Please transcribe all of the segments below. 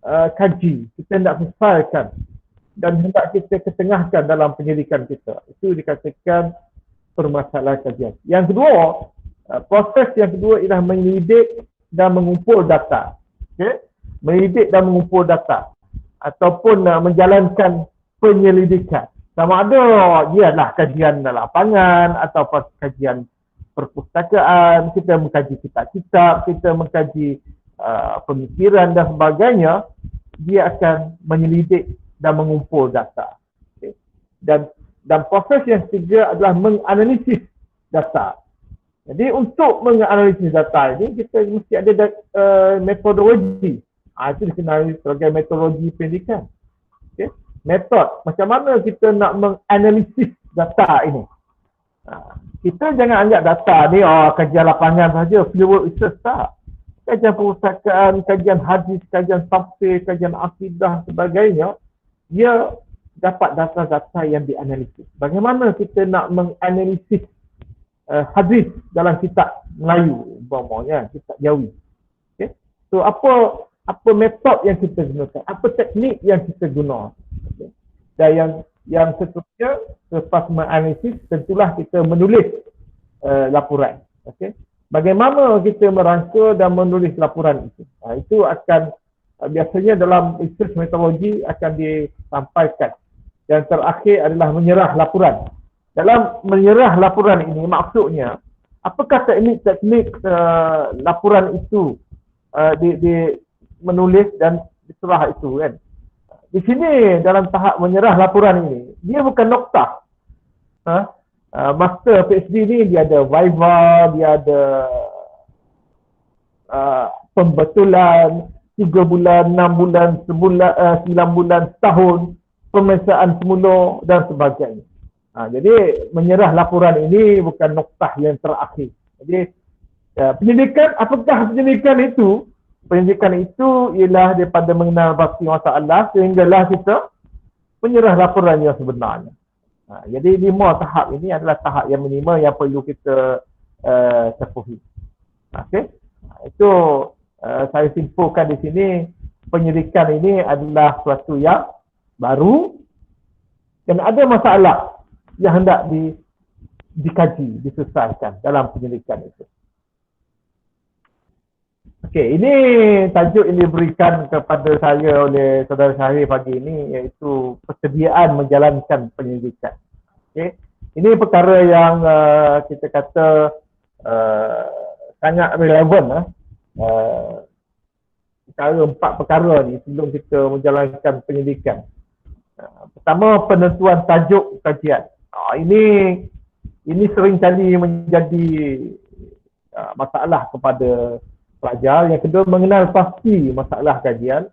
kaji, kita hendak selesaikan dan hendak kita ketengahkan dalam penyelidikan kita. Itu dikatakan permasalahan kajian. Yang kedua, proses yang kedua ialah menyelidik dan mengumpul data. Okay? Menyelidik dan mengumpul data ataupun menjalankan penyelidikan. Sama ada dia adalah kajian lapangan atau kajian perpustakaan, kita mengkaji kitab-kitab, kita mengkaji pemikiran dan sebagainya, dia akan menyelidik dan mengumpul data. Okay? Dan proses yang ketiga adalah menganalisis data. Jadi untuk menganalisis data ini, kita mesti ada metodologi. Itu dikenali sebagai metodologi pendidikan. Okay? Metod, macam mana kita nak menganalisis data ini. Kita jangan anggap data ni kajian lapangan saja, fieldwork research tak. Kajian perpustakaan, kajian hadis, kajian tafsir, kajian akidah sebagainya, dia dapat data-data yang dianalisis. Bagaimana kita nak menganalisis hadis dalam kitab Melayu, umpamanya kitab Jawi. Okay? So apa metod yang kita gunakan, apa teknik yang kita guna. Okay? Dan yang seterusnya, lepas menganalisis, tentulah kita menulis laporan. Okay? Bagaimana kita merangka dan menulis laporan itu. Itu akan biasanya dalam research metodologi akan disampaikan. Yang terakhir adalah menyerah laporan. Dalam menyerah laporan ini maksudnya, apakah teknik-teknik laporan itu menulis dan diserah itu kan. Di sini dalam tahap menyerah laporan ini, dia bukan noktah. Master PhD ni dia ada viva, dia ada pembetulan 3 bulan, 6 bulan, sebulan, 9 bulan, setahun, pemeriksaan semula dan sebagainya. Jadi menyerah laporan ini bukan noktah yang terakhir. Jadi penyelidikan, apakah penyelidikan itu? Penyelidikan itu ialah daripada mengenal pasti masalah sehinggalah kita menyerah laporan yang sebenarnya. Jadi 5 tahap ini adalah tahap yang minima yang perlu kita tempuhi. Okey. Itu saya simpulkan di sini, penyelidikan ini adalah suatu yang baru dan ada masalah yang hendak dikaji, diselesaikan dalam penyelidikan itu. Okey, ini tajuk yang diberikan kepada saya oleh saudara Syahrir pagi ini, iaitu persediaan menjalankan penyelidikan. Okey, ini perkara yang kita kata sangat relevan. 4 perkara ni sebelum kita menjalankan penyelidikan. Pertama, penentuan tajuk kajian. Ini sering kali menjadi masalah kepada pelajar. Yang kedua, mengenal pasti masalah kajian.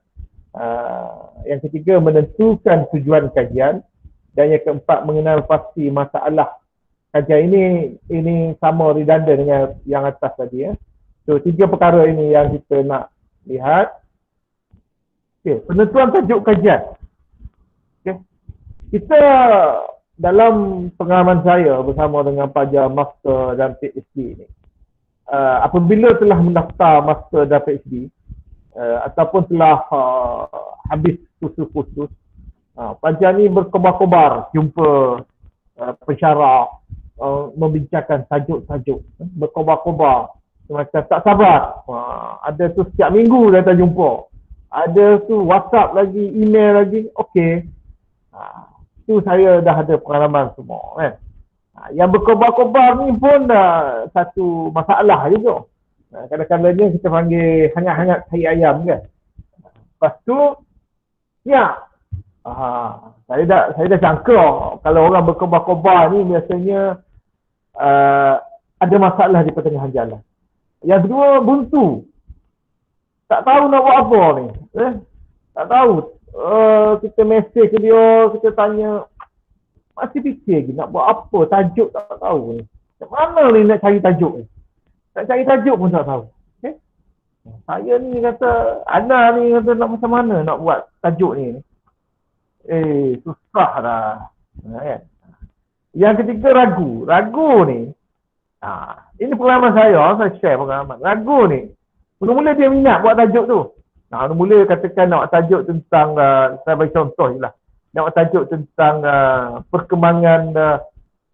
Yang ketiga, menentukan tujuan kajian. Dan yang keempat, mengenal pasti masalah kajian. Ini sama redundant dengan yang atas tadi. So, 3 perkara ini yang kita nak lihat. Okay, penentuan tajuk kajian. Okay. Kita dalam pengalaman saya bersama dengan pelajar master dan PhD ini, apabila telah mendaftar master dan PhD ataupun telah habis kursus-kursus, pelajar ni berkobar-kobar jumpa pensyarah, membincangkan tajuk-tajuk, berkobar-kobar macam tak sabar. Ada tu setiap minggu datang jumpa, ada tu WhatsApp lagi, email lagi. Okey, tu saya dah ada pengalaman semua kan. Yang berkobar-kobar ni pun satu masalah juga. Kadang-kadangnya kita panggil hangat-hangat tahi ayam kan. Lepas tu, ya, saya dah sangka kalau orang berkobar-kobar ni biasanya ada masalah di pertengahan jalan. Yang kedua, buntu. Tak tahu nak buat apa ni. Tak tahu. Kita mesej ke dia, kita tanya, masih fikir lagi nak buat apa, tajuk tak tahu ni. Macam mana ni nak cari tajuk ni? Nak cari tajuk pun tak tahu. Okay? Saya ni kata, Ana ni kata nak macam mana nak buat tajuk ni. Susah dah. Kan? Yang ketiga, ragu. Ragu ni, ini pengalaman saya share pengalaman. Ragu ni, mula-mula dia minat buat tajuk tu. Nah, mula katakan nak tajuk tentang, saya bagi contoh je lah. Nak tajuk tentang perkembangan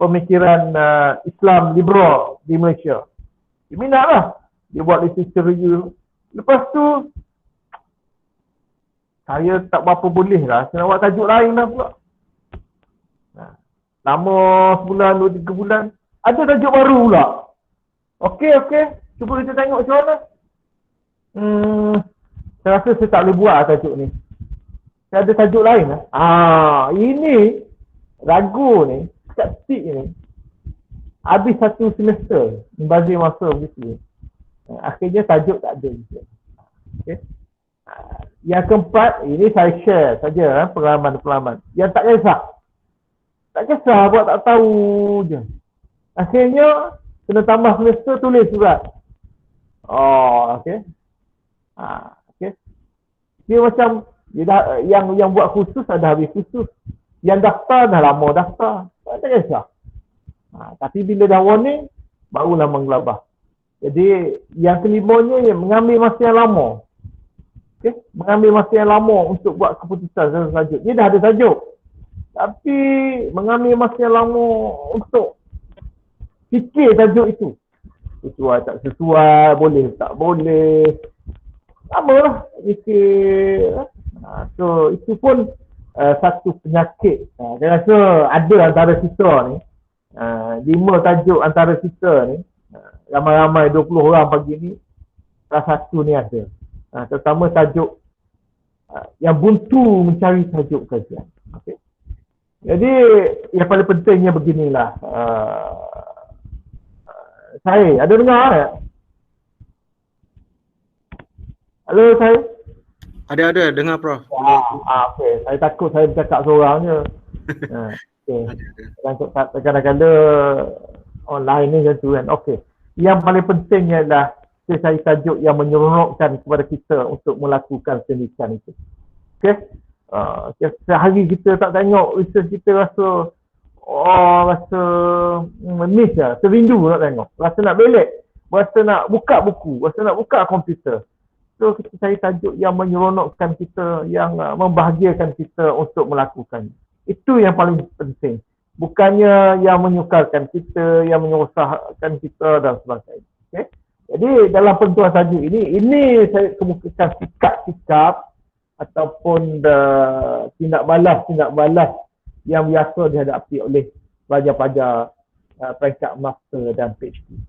pemikiran Islam liberal di Malaysia. Dia minat lah. Dia buat literature review. Lepas tu, saya tak berapa boleh lah. Saya nak buat tajuk lain lah pula. Lama sebulan, 2-3 bulan. Ada tajuk baru pula. Okey. Cuba kita tengok macam mana. Saya rasa saya tak boleh buat tajuk ni. Saya ada tajuk lain lah. Ini ragu ni, skeptik ni. Habis 1 semester. Membazir masa begitu. Akhirnya tajuk tak ada. Okay. Yang keempat, ini saya share saja pengalaman-pengalaman. Yang tak kisah. Tak kisah buat tak tahu je. Akhirnya, kena tambah semester tulis surat. Okey. Okay. Dia macam dia dah, yang buat khusus ada habis khusus. Yang daftar dah lama daftar. Tak kisah. Tapi bila dah warning, barulah menggelabah. Jadi yang kelimanya yang mengambil masa yang lama. Okay? Mengambil masa yang lama untuk buat keputusan tajuk. Dia dah ada tajuk. Tapi mengambil masa yang lama untuk fikir tajuk itu. Sesuai tak sesuai, boleh tak boleh. Sama lah. So itu pun satu penyakit. Saya rasa ada antara kita ni, 5 tajuk antara kita ni, ramai-ramai 20 orang pagi ni, salah satu ni ada. Terutama tajuk yang buntu mencari tajuk kajian. Okay. Jadi yang paling pentingnya beginilah. Saya ada dengar tak? Halo saya? Ada dengar Prof. Okey. Saya takut saya bercakap seorang je. Okey. Kadang-kadang online ni macam tu kan. Okey. Yang paling pentingnya adalah saya cari tajuk yang menyeronokkan kepada kita untuk melakukan pendidikan itu. Okey. Sehari kita tak tengok research kita rasa miss lah, terindu nak tengok, rasa nak belik, rasa nak buka buku, rasa nak buka komputer. So kita cari tajuk yang menyeronokkan kita, yang membahagiakan kita untuk melakukan. Itu yang paling penting. Bukannya yang menyukarkan kita, yang menyusahkan kita dan sebagainya. Okay? Jadi dalam penentuan tajuk ini saya kemukakan sikap-sikap ataupun tindak balas yang biasa dihadapi oleh pelajar-pelajar peringkat master dan PhD.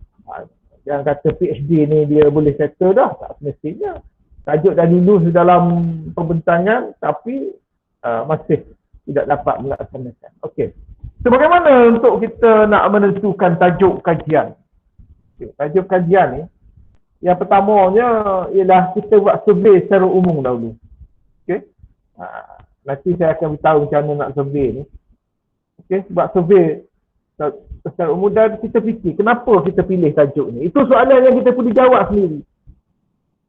Yang kata PhD ni dia boleh settle dah, tak semestinya. Tajuk dah lulus dalam pembentangan tapi masih tidak dapat melaksanakan. Okey. So bagaimana untuk kita nak menentukan tajuk kajian? Okay. Tajuk kajian ni, yang pertamanya ialah kita buat survey secara umum dahulu. Okey. Nanti saya akan beritahu macam mana nak survey ni. Okey, buat survey secara umum dan kita fikir kenapa kita pilih tajuk ni. Itu soalan yang kita perlu jawab sendiri.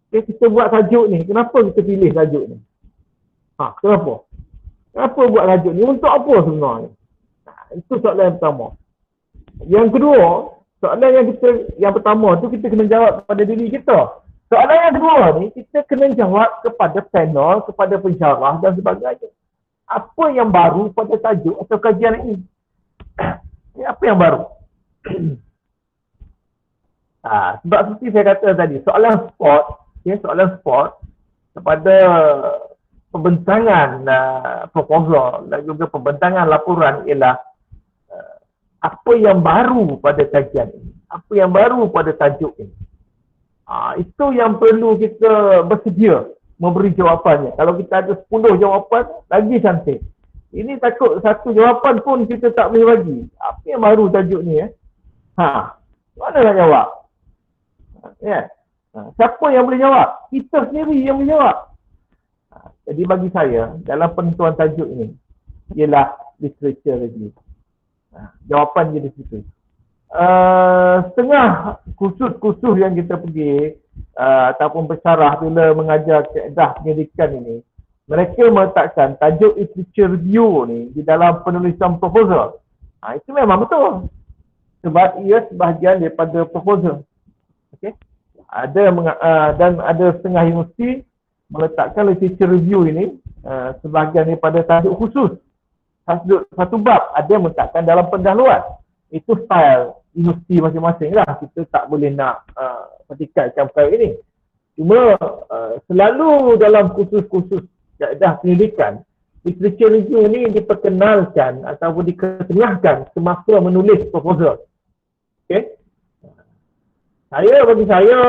Okey, kita buat tajuk ni, kenapa kita pilih tajuk ni? Kenapa? Kenapa buat tajuk ni? Untuk apa sebenarnya? Itu soalan yang pertama. Yang kedua, soalan yang pertama tu kita kena jawab kepada diri kita. Soalan yang kedua ni, kita kena jawab kepada panel, kepada pensyarah dan sebagainya. Apa yang baru pada tajuk atau kajian ini? Apa yang baru? Sebab seperti saya kata tadi, soalan spot kepada pembentangan proposal dan juga pembentangan laporan ialah apa yang baru pada kajian ini? Apa yang baru pada tajuk ini? Itu yang perlu kita bersedia memberi jawapannya. Kalau kita ada 10 jawapan, lagi cantik. Ini takut satu jawapan pun kita tak boleh bagi. Apa yang baru tajuk ni? Mana nak jawab? Siapa yang boleh jawab? Kita sendiri yang boleh jawab. Jadi bagi saya, dalam penentuan tajuk ini, ialah literature review. Jawapan dia di situ. Setengah kursus yang kita pergi ataupun bersyarah bila mengajar kaedah pendidikan ini, mereka meletakkan tajuk literature review ni di dalam penulisan proposal. Itu memang betul. Sebab ia sebahagian daripada proposal. Okay? Dan ada setengah universiti meletakkan literature review ini sebahagian daripada tajuk khusus. Satu bab ada yang meletakkan dalam pendahuluan. Itu style universiti masing-masing lah. Kita tak boleh nak petikatkan perkara ini. Cuma selalu dalam kursus-kursus kaedah pendidikan, literature review ni diperkenalkan ataupun diketengahkan semasa menulis proposal. Okay? Bagi saya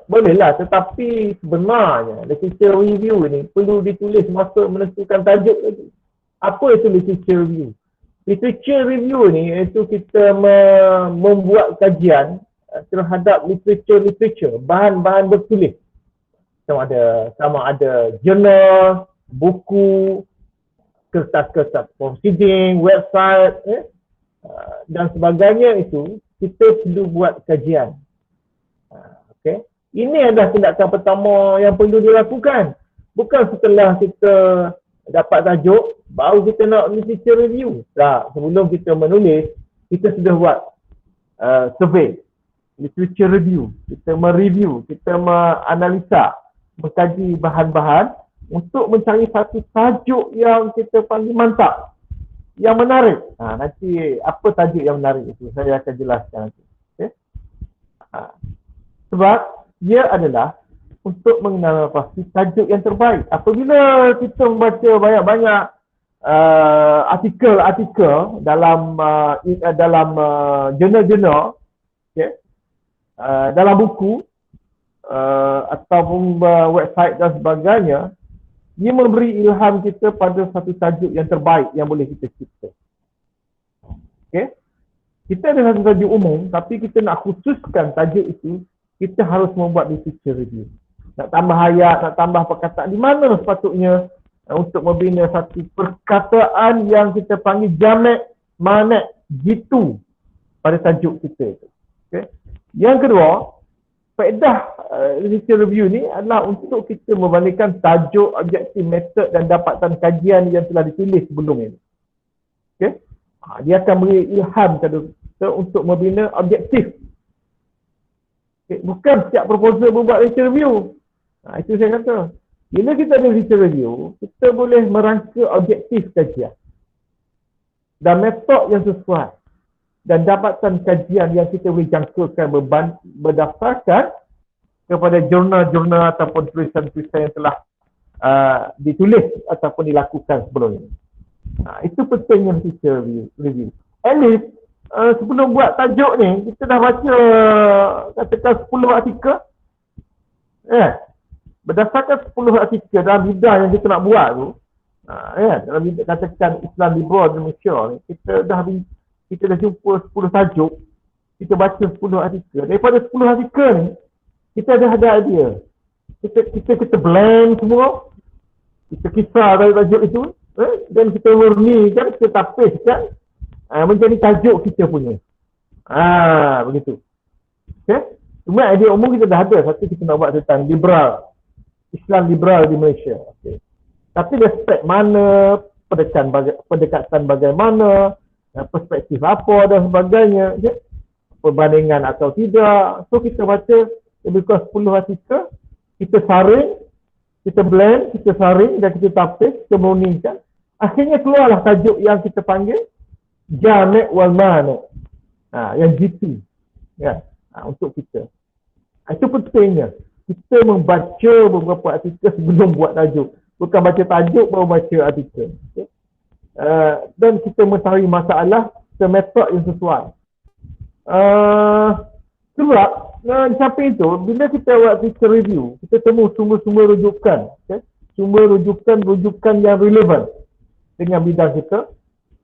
bolehlah, tetapi sebenarnya literature review ni perlu ditulis masa menentukan tajuk lagi. Apa itu literature review? Literature review ni iaitu kita membuat kajian terhadap literature, bahan-bahan bertulis. Sama ada jurnal, buku, kertas-kertas proceeding, website dan sebagainya. Itu kita perlu buat kajian. Okay. Ini adalah tindakan pertama yang perlu dilakukan. Bukan setelah kita dapat tajuk baru kita nak literature review. Tak, sebelum kita menulis kita sudah buat survey, literature review. Kita mereview, kita menganalisa, mengkaji bahan-bahan untuk mencari satu tajuk yang kita paling mantap, yang menarik. Nanti apa tajuk yang menarik itu saya akan jelaskan nanti. Okay? Sebab dia adalah untuk mengenal pasti tajuk yang terbaik. Apabila kita membaca banyak-banyak artikel-artikel dalam jurnal-jurnal, okay, dalam buku ataupun website dan sebagainya, dia memberi ilham kita pada satu tajuk yang terbaik yang boleh kita cipta. Okay? Kita ada satu tajuk umum, tapi kita nak khususkan tajuk itu, kita harus membuat literature review. Nak tambah ayat, nak tambah perkataan, di mana sepatutnya untuk membina satu perkataan yang kita panggil jamak, manak, jitu pada tajuk kita itu. Okay? Yang kedua, faedah literature review ni adalah untuk kita membandingkan tajuk, objektif, metod dan dapatan kajian yang telah ditulis sebelum ini. Okay? Dia akan beri ilham kepada kita untuk membina objektif. Okay? Bukan setiap proposal membuat literature review. Itu saya kata. Bila kita ada literature review, kita boleh merangka objektif kajian dan metod yang sesuai dan dapatan kajian yang kita boleh jangkakan berdasarkan kepada jurnal-jurnal ataupun tulisan-tulisan yang telah ditulis ataupun dilakukan sebelum ini. Itu pentingnya literature review. At least sebelum buat tajuk ni, kita dah baca katakan 10 artikel. Berdasarkan 10 artikel dalam bidang yang kita nak buat tu, dalam bidang katakan Islam liberal di Malaysia ni, kita dah jumpa 10 tajuk, kita baca 10 artikel. Daripada 10 artikel ni, kita dah ada idea. Kita blend semua, kita kisah dari tajuk itu, dan kita murnikan, kita tapiskan, menjadi tajuk kita punya. Begitu. Okay? Cuma idea umum kita dah ada. Satu kita nak buat tentang liberal, Islam liberal di Malaysia. Okay. Tapi aspek mana, pendekatan bagaimana, perspektif apa dan sebagainya, okay? Perbandingan atau tidak. So kita baca lebih kurang 10 artikel, kita saring, kita blend, kita saring dan kita tapis, kita murnikan. Akhirnya keluarlah tajuk yang kita panggil Jamak wal Manak. Yang GT. Ya, untuk kita. Itu pentingnya. Kita membaca beberapa artikel sebelum buat tajuk. Bukan baca tajuk baru baca artikel. Okay? Dan kita mencari masalah metod yang sesuai. Sebab di samping itu, bila kita buat literature review, kita temu sumber-sumber rujukan. Okay? Sumber rujukan yang relevan dengan bidang kita.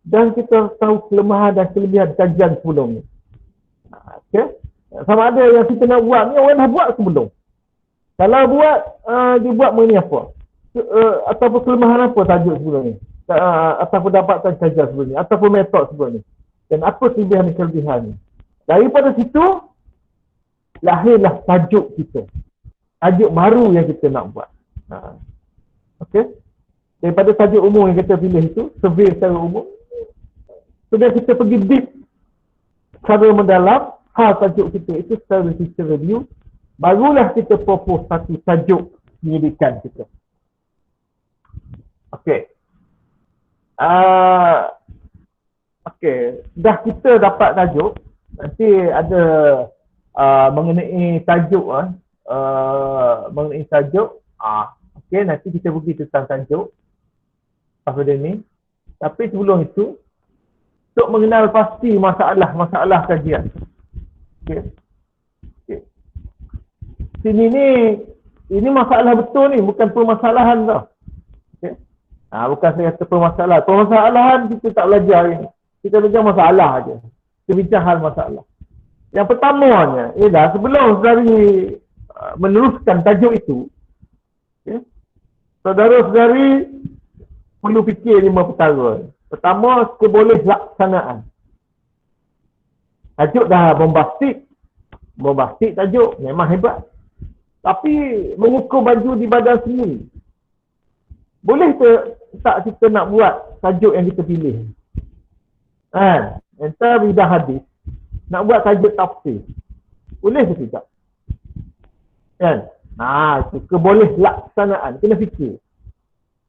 Dan kita tahu kelemahan dan kelebihan kajian sebelum ni. Okay? Sama ada yang kita nak buat ni, orang dah buat sebelum. Kalau buat, dia buat mengenai apa? Ataupun kelemahan apa tajuk sebelum ni? Ataupun dapatan kajian sebelum ni? Ataupun metod sebelum ni? Dan apa kelebihan dan kelebihan ni? Daripada situ, lahirlah tajuk kita. Tajuk baru yang kita nak buat. Okey? Daripada tajuk umum yang kita pilih itu, survey secara umum, sudah kita pergi deep secara mendalam hal tajuk kita itu secara literature review, barulah kita propose satu tajuk pendidikan kita. Okey. Okey, dah kita dapat tajuk, nanti ada mengenai tajuk mengenai tajuk. Okey, nanti kita pergi tentang tajuk pada ni. Tapi sebelum itu, untuk mengenal pasti masalah kajian. Okey. Okey. Sini ni ini masalah betul ni, bukan permasalahan tau. Okey. Bukan saya kata permasalahan. Permasalahan kita tak belajar ini. Kita belajar masalah aja. Kita bincang hal masalah. Yang pertamanya ialah sebelum saudari meneruskan tajuk itu, okay, saudara-saudari perlu fikir 5 perkara. Pertama, kebolehslaksanaan. Tajuk dah bombastik. Bombastik tajuk, memang hebat. Tapi mengukur baju di badan sendiri. Boleh tak kita nak buat tajuk yang kita pilih? Entah bidang hadis, nak buat tajuk tafsir. Boleh ke tidak? Kan? Itu kebolehslaksanaan. Kena fikir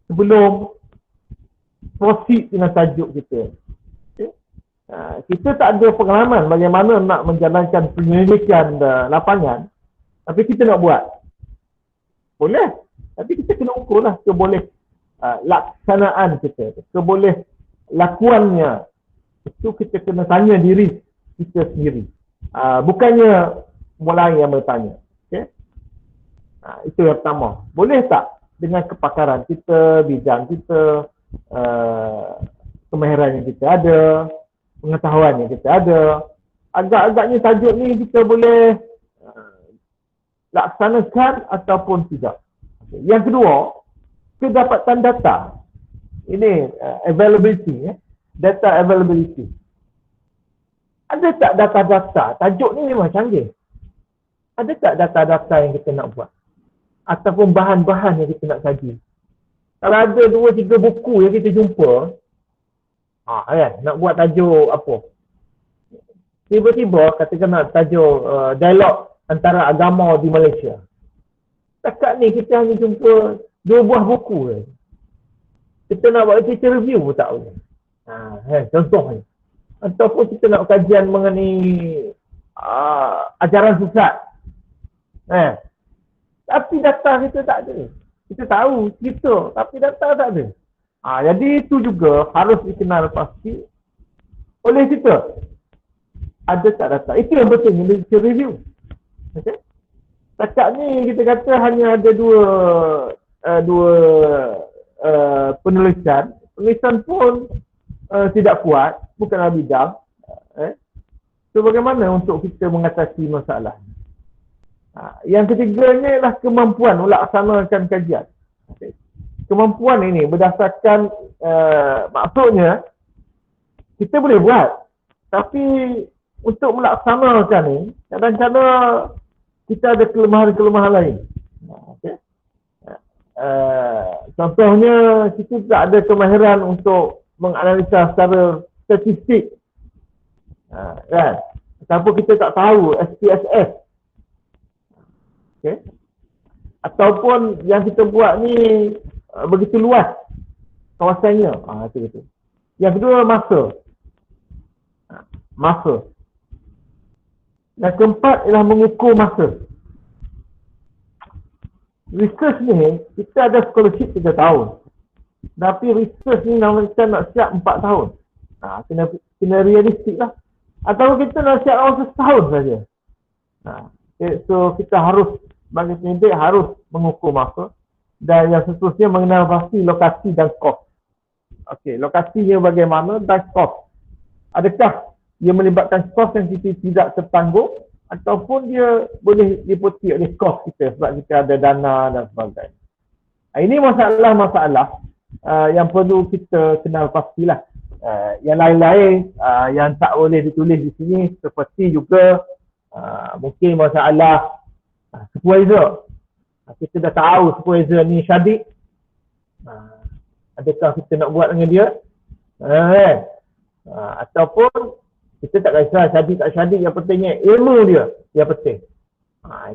sebelum proceed dengan tajuk kita. Okay? Kita tak ada pengalaman bagaimana nak menjalankan penyelidikan lapangan, tapi kita nak buat. Boleh. Tapi kita kena ukur lah laksanaan kita. Keboleh lakuannya. Itu kita kena tanya diri kita sendiri. Bukannya orang lain yang bertanya. Okay? Itu yang pertama. Boleh tak dengan kepakaran kita, bidang kita, kemahiran yang kita ada, pengetahuan yang kita ada, agak-agaknya tajuk ni kita boleh laksanakan ataupun tidak. Okay. Yang kedua, kedapatan data. Ini availability. Data availability. Ada tak data-data? Tajuk ni memang canggih. Ada tak data-data yang kita nak buat? Ataupun bahan-bahan yang kita nak kaji? Kalau ada 2-3 buku yang kita jumpa, nak buat tajuk apa? Tiba-tiba katakan nak tajuk dialog antara agama di Malaysia. Dekat ni kita hanya jumpa 2 buah buku. Kita nak buat literature review pun tak boleh. Contohnya. Ataupun kita nak kajian mengenai ajaran sesat. Tapi data kita tak ada. Kita tahu cerita, tapi data tak ada. Jadi itu juga harus dikenal pasti oleh kita. Ada tak data? Itu yang penting, literature review. Okay? Setakat ni kita kata hanya ada dua penulisan. Penulisan pun tidak kuat, bukanlah bidang. So bagaimana untuk kita mengatasi masalah? Yang ketiganya ialah kemampuan melaksanakan kajian. Okay. Kemampuan ini berdasarkan maksudnya kita boleh buat, tapi untuk melaksanakan ni kadang-kadang kita ada kelemahan-kelemahan lain. Okay. Contohnya kita tak ada kemahiran untuk menganalisa secara statistik, kan? Ataupun kita tak tahu SPSS, okay? Ataupun yang kita buat ni begitu luas kawasannya. Itu. Yang kedua, masa. Yang keempat ialah mengukur masa. Research ni, kita ada scholarship 3 tahun. Tapi research ni kita nak siap 4 tahun. Kena realistik lah. Atau kita nak siap dalam 1 tahun saja. So kita harus, bagi pendidik harus mengukur masa. Dan yang seterusnya mengenal pasti lokasi dan kos. Okey, lokasinya bagaimana dan kos. Adakah ia melibatkan kos yang kita tidak tertanggung, ataupun dia boleh diputi oleh kos kita sebab kita ada dana dan sebagainya. Ini masalah-masalah yang perlu kita kenal pastilah. Yang lain-lain yang tak boleh ditulis di sini, seperti juga mungkin masalah supervisor. Kita dah tahu supervisor ni syadik. Adakah kita nak buat dengan dia? Ataupun kita tak kisah syadik tak syadik, yang pentingnya ilmu dia yang penting.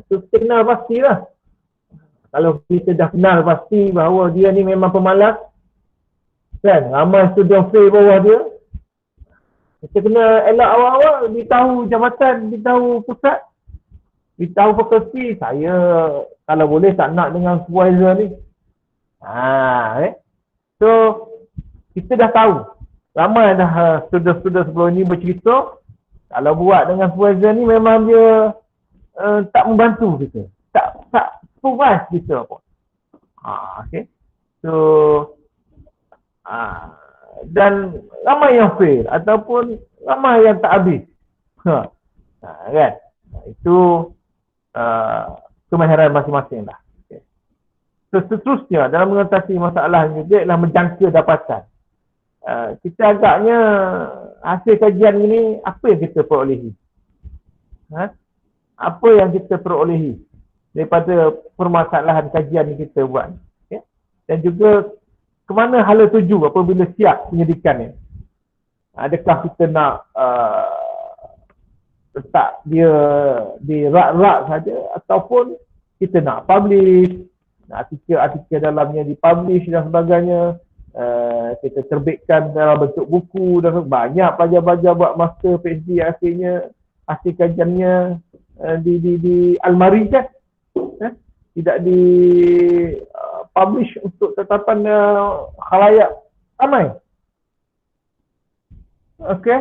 Itu kita kenal pastilah. Kalau kita dah kenal pasti bahawa dia ni memang pemalas, Kan, ramai student fail bawah dia. Kita kena elak awal-awal, beritahu jabatan, beritahu pusat, beritahu fakulti. Saya kalau boleh tak nak dengan supervisor ni. So, kita dah tahu. Ramai dah student-student sebelum ni bercerita, kalau buat dengan supervisor ni memang dia tak membantu kita. Tak supervise kita pun. Okay. So, dan ramai yang fail ataupun ramai yang tak habis. Kan? Itu kemahiran masing-masing lah. Okay. So, seterusnya dalam mengatasi masalah ini dia adalah menjangka dapatan. Kita agaknya hasil kajian ini apa yang kita perolehi? Apa yang kita perolehi daripada permasalahan kajian yang kita buat? Okay. Dan juga ke mana hala tuju apabila siap penyidikan ni? Adakah kita nak letak dia di rak-rak saja ataupun kita nak publish, artikel-artikel dalamnya dipublish dan sebagainya, kita terbitkan dalam bentuk buku dan banyak pelajar-pelajar buat master PhD akhirnya hasil kajiannya di almari kan? Tidak di publish untuk tetapan khalayak ramai. Okey,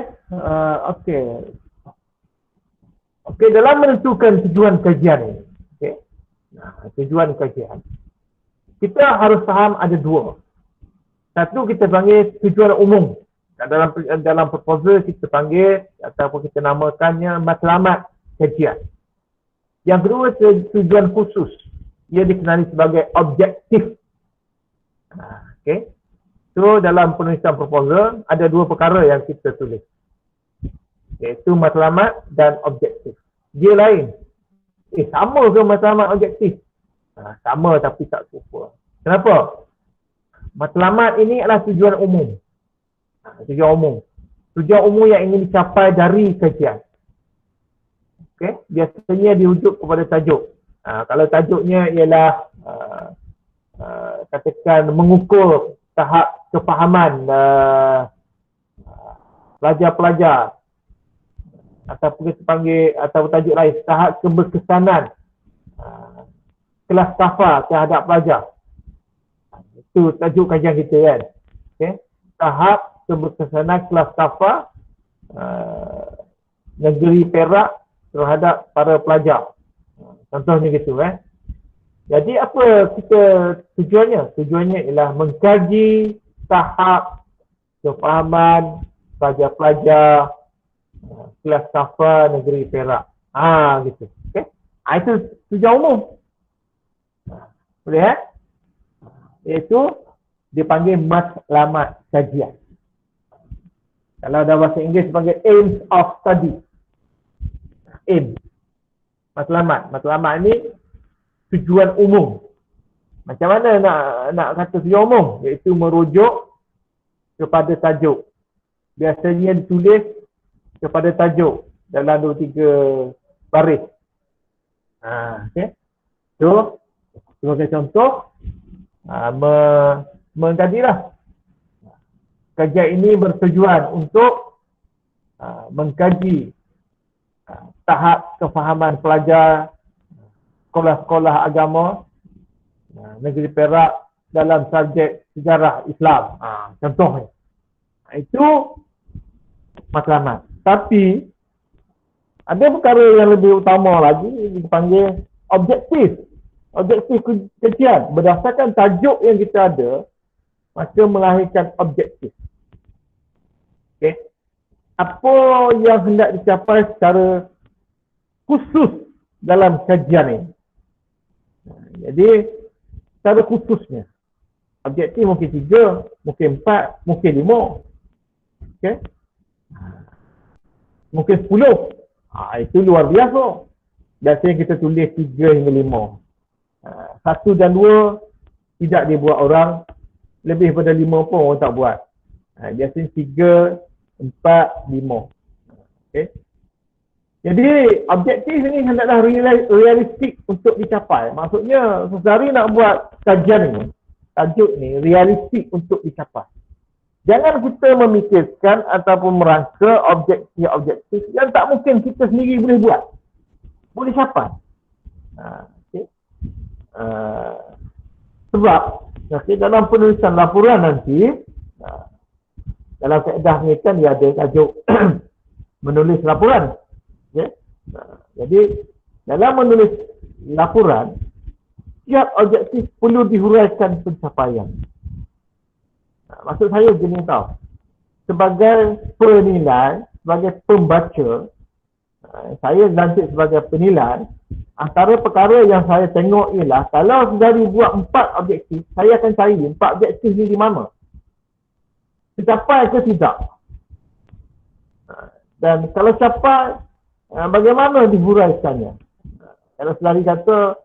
dalam menentukan tujuan kajian ini. Okey. Tujuan kajian. Kita harus faham ada dua. Satu kita panggil tujuan umum. Dalam proposal kita panggil ataupun kita namakannya matlamat kajian. Yang kedua tujuan khusus. Ia dikenali sebagai objektif. Okay. So dalam penulisan proposal ada dua perkara yang kita tulis. Iaitu matlamat dan objektif. Dia lain. Sama ke matlamat objektif? Sama tapi tak serupa. Kenapa? Matlamat ini adalah tujuan umum. Tujuan umum. Tujuan umum yang ingin dicapai dari kajian. Okay. Biasanya dirujuk kepada tajuk. Kalau tajuknya ialah katakan mengukur tahap kefahaman pelajar-pelajar ataupun kita panggil atau tajuk lain tahap keberkesanan kelas kafah terhadap pelajar. Itu tajuk kajian kita kan. Okay. Tahap keberkesanan kelas kafah negeri Perak terhadap para pelajar. Contohnya gitu Jadi apa kita tujuannya? Tujuannya ialah mengkaji tahap kefahaman pelajar-pelajar kelas kafah negeri Perak. Gitu. Okey. Itu tujuan umum. Boleh Iaitu dipanggil matlamat kajian. Kalau dalam bahasa Inggeris dipanggil aims of study. Aim. Matlamat ni tujuan umum. Macam mana nak kata tujuan umum? Iaitu merujuk kepada tajuk. Biasanya ditulis kepada tajuk dalam 2-3 baris. Okay. So, sebagai contoh, mengkajilah. Kajian ini bertujuan untuk mengkaji tahap kefahaman pelajar sekolah-sekolah agama negeri Perak dalam subjek sejarah Islam. Contohnya. Itu matlamat. Tapi ada perkara yang lebih utama lagi dipanggil objektif. Objektif kajian. Berdasarkan tajuk yang kita ada, maka melahirkan objektif. Okay. Apa yang hendak dicapai secara khusus dalam kajian ini. Jadi, secara khususnya, objektif mungkin 3, mungkin 4, mungkin 5. Okay. Mungkin 10. Itu luar biasa. Biasanya kita tulis 3 hingga 5. 1 dan 2 tidak dibuat orang. Lebih pada 5 pun orang tak buat. Biasanya 3, 4, 5. Okay. Jadi objektif ini hendaklah realistik untuk dicapai. Maksudnya sehari nak buat kajian ini, tajuk ni realistik untuk dicapai. Jangan kita memikirkan ataupun merangka objektif-objektif yang tak mungkin kita sendiri boleh buat. Boleh capai. Okay. Sebab dalam penulisan laporan nanti, dalam kaedah ni kan dia ada tajuk menulis laporan. Okay. Jadi dalam menulis laporan, setiap objektif perlu dihuraikan pencapaian. Maksud saya gini tau. Sebagai penilai, sebagai pembaca, saya lantik sebagai penilai, antara perkara yang saya tengok ialah kalau saudari buat 4 objektif, saya akan cari 4 objektif ni di mana. Tercapai ke tidak? Dan kalau capai, bagaimana dihuraikannya? Kalau saudari kata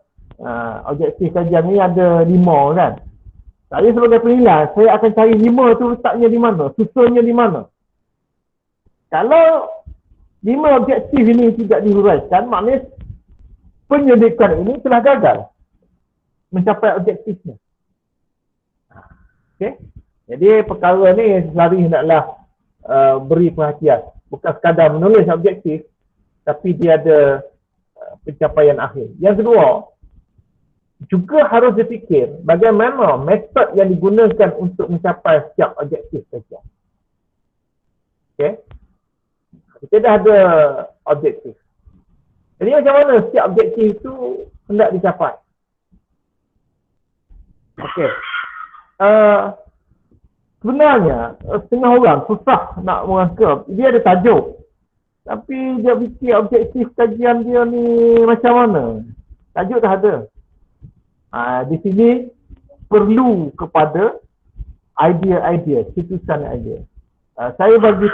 objektif kajian ni ada 5 kan? Saya sebagai penilai, saya akan cari 5 tu letaknya di mana? Susunnya di mana? Kalau 5 objektif ini tidak dihuraikan, maknanya penyelidikan ini telah gagal mencapai objektifnya. Okey. Jadi perkara ni saudari hendaklah beri perhatian. Bukan sekadar menulis objektif, tapi dia ada pencapaian akhir. Yang kedua, juga harus dipikir bagaimana metod yang digunakan untuk mencapai setiap objektif saja. Okey. Kita dah ada objektif. Jadi macam mana setiap objektif itu hendak dicapai? Okey. Sebenarnya setengah orang susah nak merangka. Dia ada tajuk. Tapi dia fikir objektif kajian dia ni macam mana? Tajuk dah ada. Di sini perlu kepada idea-idea, cetusan idea. Saya bagi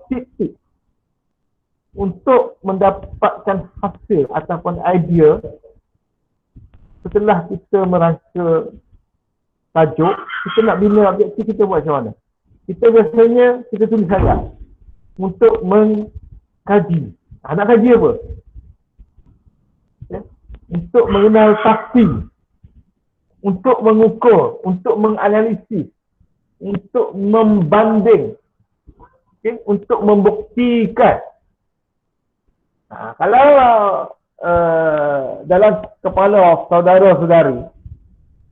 tip-tip untuk mendapatkan hasil ataupun idea setelah kita merangka tajuk, kita nak bina objektif, kita buat macam mana? Kita biasanya kita tulis ayat untuk mengkaji. Nak kaji apa? Okay. Untuk mengenal pasti, untuk mengukur, untuk menganalisis, untuk membanding, okay, untuk membuktikan. Kalau dalam kepala saudara-saudari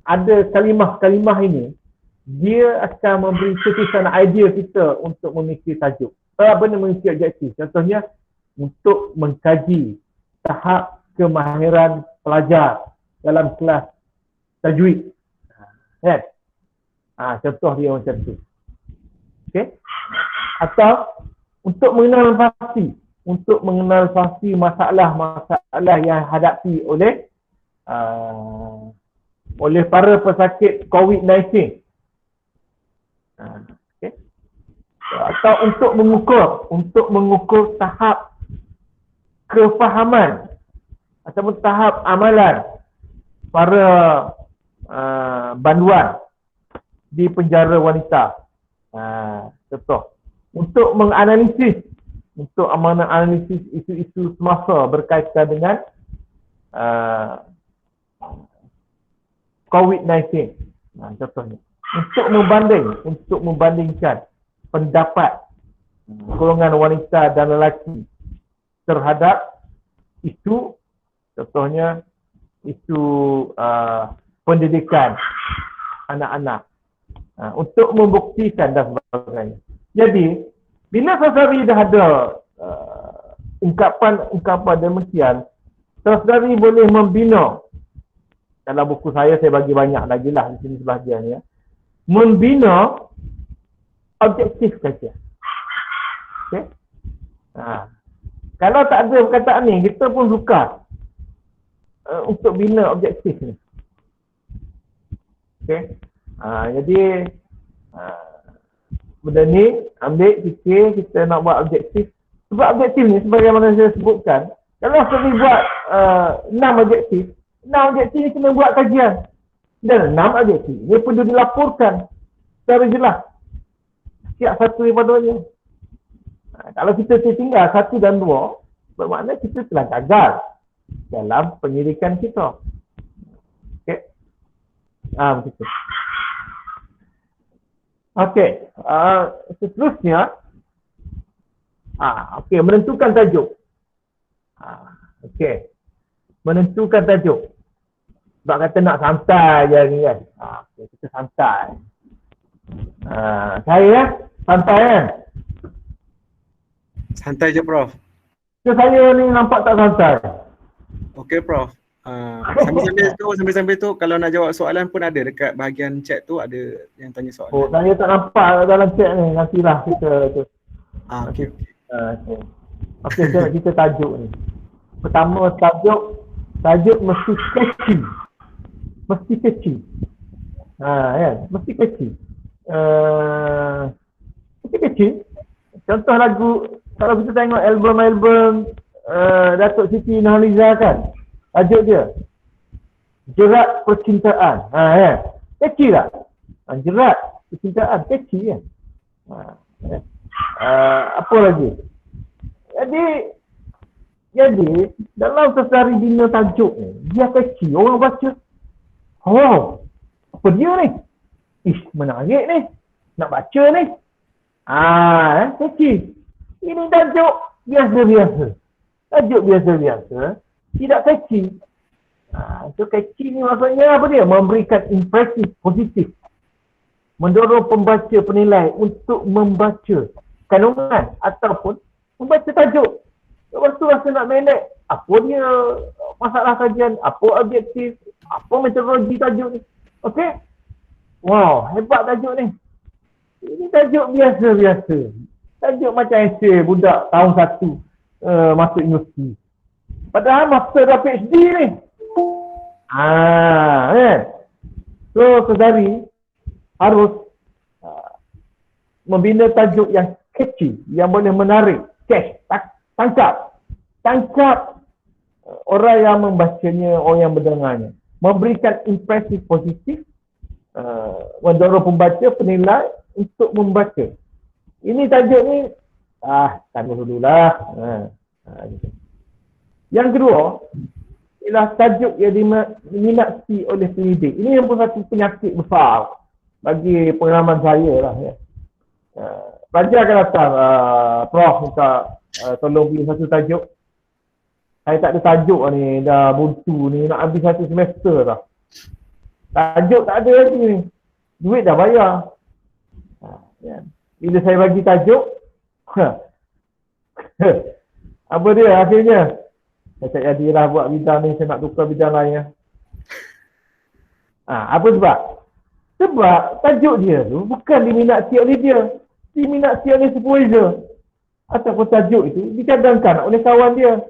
ada kalimah-kalimah ini, dia akan memberi cetusan idea kita untuk memikir tajuk. Apa benda memikir objektif? Contohnya, untuk mengkaji tahap kemahiran pelajar dalam kelas tajwid. Kan? Contoh dia macam tu. Okay? Atau untuk mengenal pasti. Untuk mengenal pasti masalah-masalah yang hadapi oleh para pesakit COVID-19. Okay. Atau untuk mengukur tahap kefahaman ataupun tahap amalan para banduan di penjara wanita. Contoh. Untuk menganalisis, untuk menganalisis isu-isu semasa berkaitan dengan COVID-19. Contohnya. Untuk membandingkan pendapat golongan wanita dan lelaki terhadap isu, contohnya isu pendidikan anak-anak. Untuk membuktikan dan sebagainya. Jadi, bila saudari dah ada ungkapan demikian, saudari boleh membina. Dalam buku saya bagi banyak lagi lah di sini sebelah dia ni ya. Membina objektif saja. Okay? Kalau tak ada perkataan ni, kita pun sukar untuk bina objektif ni. Okay? Jadi benda ni ambil fikir kita nak buat objektif. Sebab objektif ni sebagaimana saya sebutkan, kalau saya buat 6 objektif ni kena buat kajian. Dan 6 objektif ni perlu dilaporkan secara jelas setiap satu daripadanya. Kalau kita tertinggal 1 dan 2, bermakna kita telah gagal dalam penyelidikan kita. Okey. Begitu. Okey, seterusnya, okey, menentukan tajuk. Okey, menentukan tajuk. Sebab kata nak santai je ni kan. Okay, kita santai. Saya santai kan? Santai je Prof. So, saya ni nampak tak santai. Okey Prof. Sambil-sambil tu kalau nak jawab soalan pun ada dekat bahagian chat tu ada yang tanya soalan. Oh, saya tak nampak dalam chat ni. Nantilah kita tu. Okey. Okey, saya nak cerita tajuk ni. Pertama, tajuk mesti catchy. Mesti catchy. Kan? Mesti catchy. Mesti catchy. Contoh lagu, kalau kita tengok album Datuk Siti Nurhaliza kan, tajuk dia Jerat Percintaan. Kan? Catchy tak? Jerat Percintaan, catchy kan? Apa lagi? Jadi dalam Sesari Bina tajuk ni, dia catchy. Orang baca, oh, apa dia ni? Menarik ni. Nak baca ni. Catchy. Ini tajuk biasa-biasa. Tajuk biasa-biasa. Tidak catchy. So catchy ni maksudnya apa dia? Memberikan impresi positif. Mendorong pembaca penilai untuk membaca kandungan ataupun membaca tajuk. Lepas tu rasa nak manage. Apa dia masalah kajian? Apa objektif? Apa metodologi tajuk ni? Okey? Wow, hebat tajuk ni. Ini tajuk biasa-biasa. Tajuk macam esei budak tahun 1 masuk universiti. Padahal master dah PhD ni. Kan? So, Sesari harus membina tajuk yang catchy, yang boleh menarik, tangkap orang yang membacanya, orang yang mendengarnya, memberikan impresi positif, mendorong pembaca penilai untuk membaca. Ini tajuk ni tanda dululah. Yang kedua ialah tajuk yang diminati oleh pendidik. Ini yang pun satu penyakit besar bagi pengalaman saya lah ya. Pelajar akan datang, Prof minta tolong pilih satu tajuk. Saya tak ada tajuk ni, dah buntu ni, nak habis satu semester dah. Tajuk tak ada lagi ni. Duit dah bayar. Bila saya bagi tajuk, apa dia akhirnya? Saya tak jadilah buat bidang ni, saya nak tukar bidang lain ya. Apa sebab? Sebab tajuk dia tu bukan diminati oleh dia. Diminati oleh supervisor. Ataupun tajuk itu dicadangkan oleh kawan dia.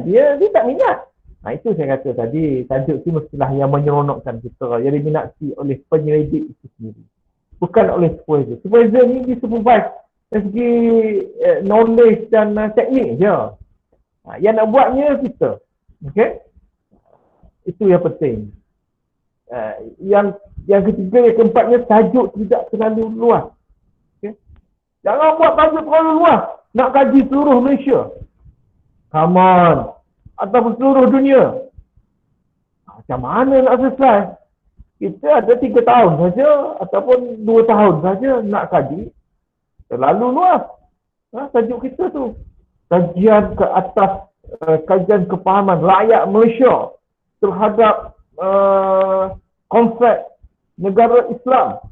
Dia tak minat. Itu saya kata tadi, tajuk itu mestilah yang menyeronokkan kita. Yang diminati oleh penyelidik itu sendiri. Bukan oleh supervisor. Supervisor ni disupervise dari segi knowledge dan teknik je. Yang nak buatnya kita. Okay? Itu yang penting. Yang ketiga, yang keempatnya, tajuk tidak terlalu luas. Okay? Jangan buat tajuk terlalu luas. Nak kaji seluruh Malaysia. Come on. Ataupun seluruh dunia. Macam mana nak selesai? Kita ada 3 tahun saja ataupun 2 tahun saja nak kaji. Terlalu luas. Tajuk kita tu. Kajian ke atas, kajian kefahaman rakyat Malaysia terhadap konsep negara Islam.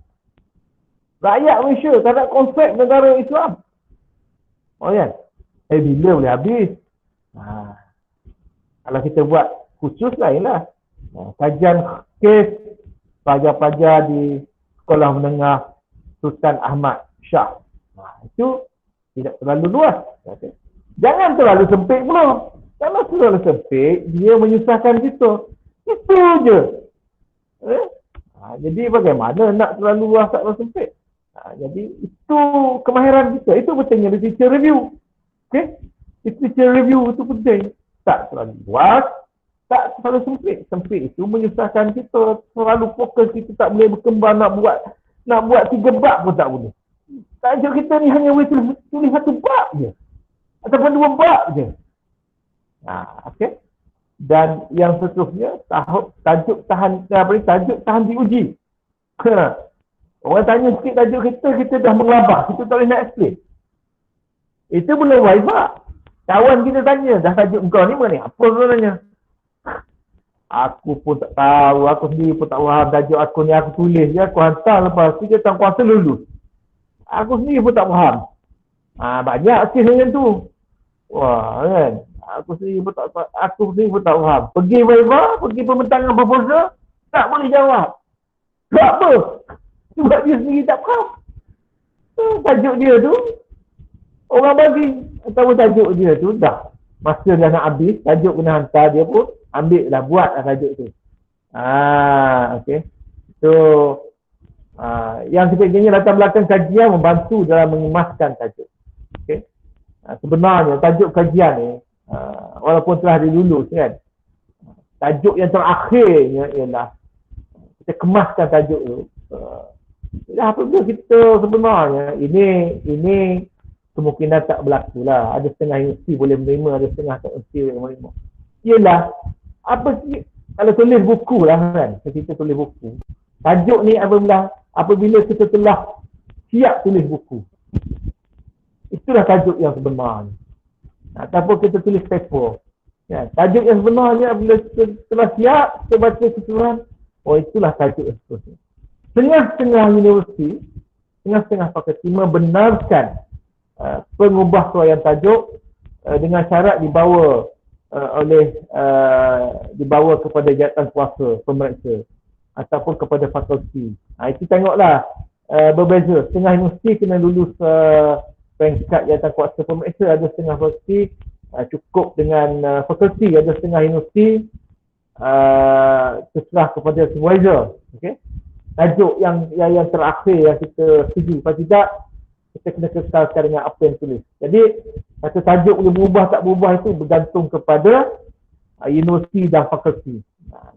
Rakyat Malaysia terhadap konsep negara Islam. Ya. Bila boleh habis? Kalau kita buat khusus lainlah. Kajian kes pelajar-pelajar di Sekolah Menengah Sultan Ahmad Shah. Itu tidak terlalu luas. Okay. Jangan terlalu sempit pula. Kalau terlalu sempit, dia menyusahkan kita. Itu je. Jadi bagaimana nak terlalu luas, tak terlalu sempit? Jadi itu kemahiran kita. Itu pentingnya literature review. Okay? Literature review itu penting. Tak terlalu luas, tak terlalu sempit. Sempit itu menyusahkan kita. Terlalu fokus, kita tak boleh berkembang. Nak buat 3 bab pun tak boleh. Tajuk kita ni hanya boleh tulis 1 bab je. Ataupun 2 bab je. Okay. Dan yang seterusnya, tajuk tahan diuji. Orang tanya sikit tajuk kita dah mengelabah. Kita tak boleh nak explain. Itu belum waifak. Kawan kita tanya, dah tajuk kau ni mana? Apa sebenarnya? Aku pun tak tahu. Aku sendiri pun tak faham tajuk aku ni. Aku tulis je. Aku hantar lepas 3 tahun kuasa lulus. Aku sendiri pun tak faham. Banyak kes macam tu. Wah kan. Aku sendiri pun tak faham. Pergi viva, pergi pembentangan proposal, tak boleh jawab. Sebab apa? Sebab dia sendiri tak faham. Tajuk dia tu, orang bagi. Atau tajuk dia tu dah. Masa dah nak habis, tajuk kena hantar dia pun, ambil lah, buat lah tajuk tu. Okay. So, yang kita latar belakang kajian membantu dalam mengemaskan tajuk. Okay. Sebenarnya tajuk kajian ni, walaupun telah dilulus kan, tajuk yang terakhirnya ialah kita kemaskan tajuk tu. Apabila kita sebenarnya ini kemungkinan tak berlaku lah. Ada setengah universiti boleh menerima, ada setengah tak universiti boleh menerima. Ialah apa sih kalau tulis buku lah kan, kita tulis buku. Tajuk ni apabila kita telah siap tulis buku, itulah tajuk yang sebenarnya. Ataupun kita tulis paper. Ya, tajuk yang sebenarnya apabila kita telah siap, kita baca keseluruhan, itulah tajuk yang sebenarnya. Setengah-setengah universiti, setengah-setengah fakulti membenarkan pengubah keluaran tajuk dengan syarat dibawa kepada jawatan kuasa pemeriksa ataupun kepada fakulti. Itu tengoklah berbeza. Setengah universiti kena lulus peringkat jawatan kuasa pemeriksa, ada setengah fakulti cukup dengan fakulti, ada setengah universiti terserah kepada supervisor. Okey. Tajuk yang terakhir yang kita setuju. Kalau tidak, kita kena kekalkan dengan apa yang tulis. Jadi, kata tajuk boleh berubah tak berubah itu bergantung kepada universiti dan fakulti.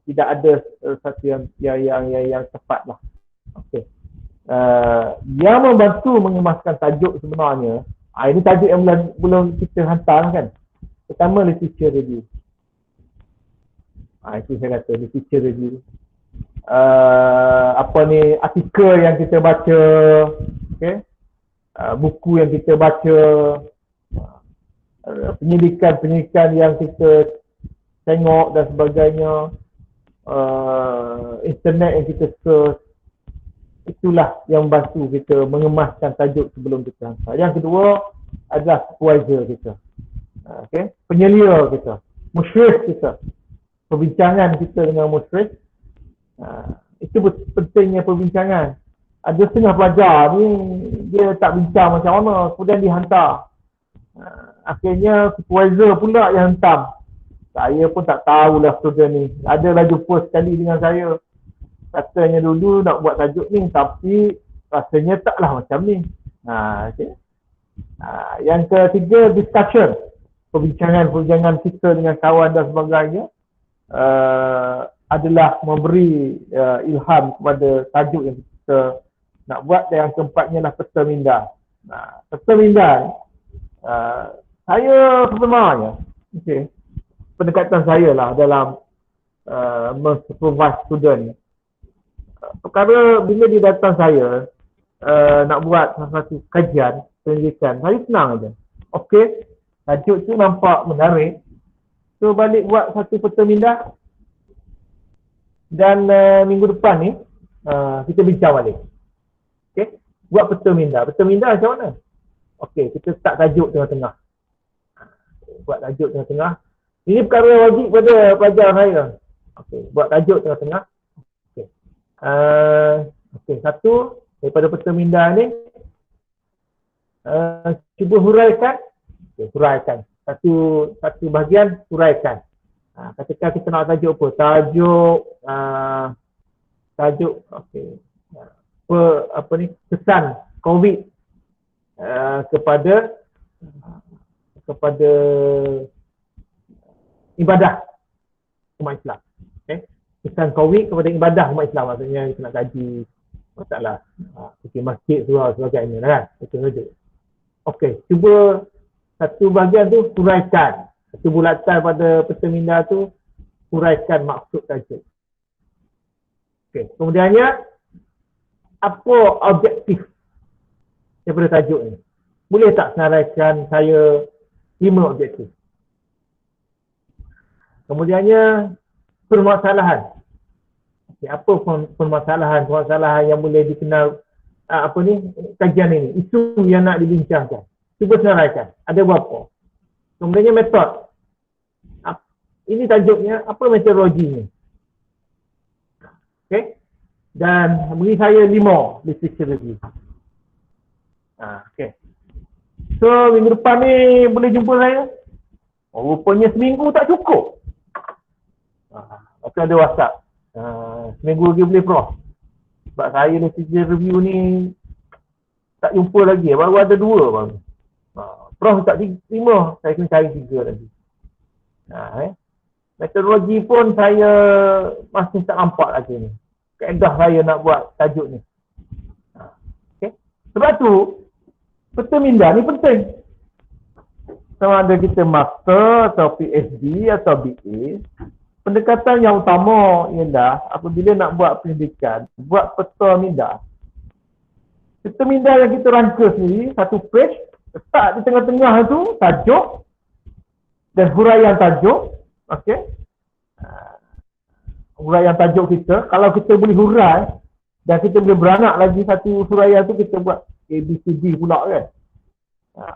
Tidak ada satu yang tepat lah. Okey. Yang membantu mengemaskan tajuk sebenarnya, ini tajuk yang belum kita hantar kan. Pertama, literature review. Itu saya kata, literature review. Artikel yang kita baca, okay? Buku yang kita baca, penyelidikan yang kita tengok dan sebagainya, internet yang kita search, itulah yang membantu kita mengemaskan tajuk sebelum kita hantar. Yang kedua adalah supervisor kita, okay? Penyelia kita, musyrif kita, perbincangan kita dengan musyrif. Itu pentingnya perbincangan. Ada setengah pelajar ni dia tak bincang macam mana, kemudian dihantar. Akhirnya supervisor pula yang hantar. Saya pun tak tahulah student ni. Adalah jumpa sekali dengan saya. Katanya dulu nak buat tajuk ni, tapi rasanya taklah macam ni. Okay. Yang ketiga, discussion. Perbincangan kita dengan kawan dan sebagainya. Adalah memberi ilham kepada tajuk yang kita nak buat. Dan yang keempatnya adalah peta minda. Peta minda ni, saya sebenarnya, okay, pendekatan saya lah dalam mensupervise student. Perkara bila dia datang saya nak buat satu kajian pendidikan, saya senang aja. Okey, tajuk tu nampak menarik, so balik buat satu peta minda. Dan minggu depan ni kita bincang balik. Okey, buat peta minda. Peta minda macam mana? Okey, kita start tajuk tengah-tengah. Buat tajuk tengah-tengah. Ini perkara wajib pada pelajar saya. Okey, buat tajuk tengah-tengah. Okey. Okey, satu daripada peta minda ni cuba huraikan. Okey, huraikan. Satu bahagian huraikan. Ketika kita nak tajuk apa? Tajuk okey. Kesan COVID kepada ibadah umat Islam. Okay? Kesan COVID kepada ibadah umat Islam, maksudnya kita nak kaji masalah masjid, surau sebagainya kan. Itu saja. Okey, cuba satu bahagian tu huraikan. Satu bulatan pada peta minda tu huraikan maksud tajuk. Okey, kemudiannya apa objektif daripada tajuk ni? Boleh tak senaraikan saya 5 objektif? Kemudiannya, permasalahan. Okay, apa permasalahan yang boleh dikenal kajian ini, isu yang nak dibincangkan. Cuba senaraikan. Ada berapa? Kemudiannya metod. Ini tajuknya, apa metodologinya? Okay. Dan beri saya 5 literature review. Okay. So, minggu depan ni boleh jumpa saya? Rupanya seminggu tak cukup. Okey, ada WhatsApp. Seminggu lagi boleh Prof. Sebab saya literature review ni tak jumpa lagi. Baru ada 2 baru. Prof tak 5, saya kena cari 3 lagi. Metodologi pun saya masih tak nampak lagi ni. Kaedah saya nak buat tajuk ni. Okay. Sebab tu, peta minda ni penting. Sama ada kita master atau PhD atau BA, pendekatan yang utama ialah apabila nak buat pendidikan, buat peta minda. Peta minda yang kita rangka sendiri, satu page, letak di tengah-tengah tu tajuk dan huraian tajuk. Okey. Huraian tajuk kita, kalau kita boleh hurai dan kita boleh beranak lagi satu huraian tu, kita buat ABCD pula kan.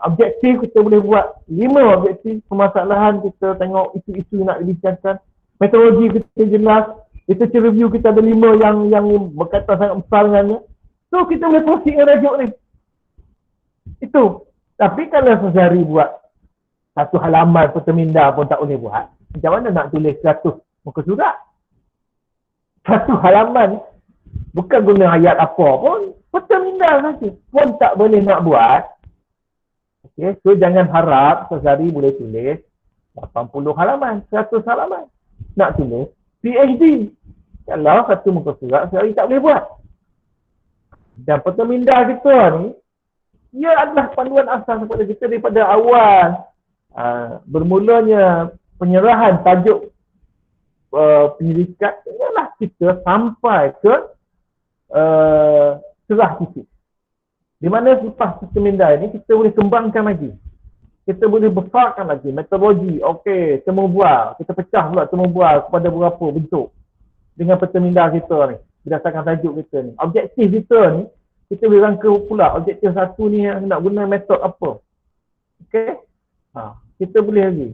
Objektif kita boleh buat 5 objektif permasalahan, kita tengok isu-isu nak dibincangkan. Metodologi kita jelas, literature review kita ada 5 yang berkaitan sangat besar dengannya. So kita boleh proceed dengan tajuk ni. Itu. Tapi kalau sehari buat satu halaman peta minda pun tak boleh buat, macam mana nak tulis 100 muka surat? Satu halaman bukan guna ayat apa pun, peta minda saja pun tak boleh nak buat. Okay, so jangan harap sehari boleh tulis 80 halaman, 100 halaman. Nak tulis PhD, kalau satu muka surat sehari tak boleh buat. Dan peta minda kita ni, ia adalah panduan asas kepada kita daripada awal bermulanya penyerahan tajuk penyelidikan ialah kita sampai ke serah titik. Di mana selepas sistem minda ini kita boleh kembangkan lagi. Kita boleh besarkan lagi metodologi. Okey, temu bual. Kita pecah pula temu bual kepada beberapa bentuk dengan peta minda kita ni, berdasarkan tajuk kita ni. Objektif kita ni, kita boleh rangka pula objektif satu ni yang nak guna metod apa. Okey? Kita boleh lagi.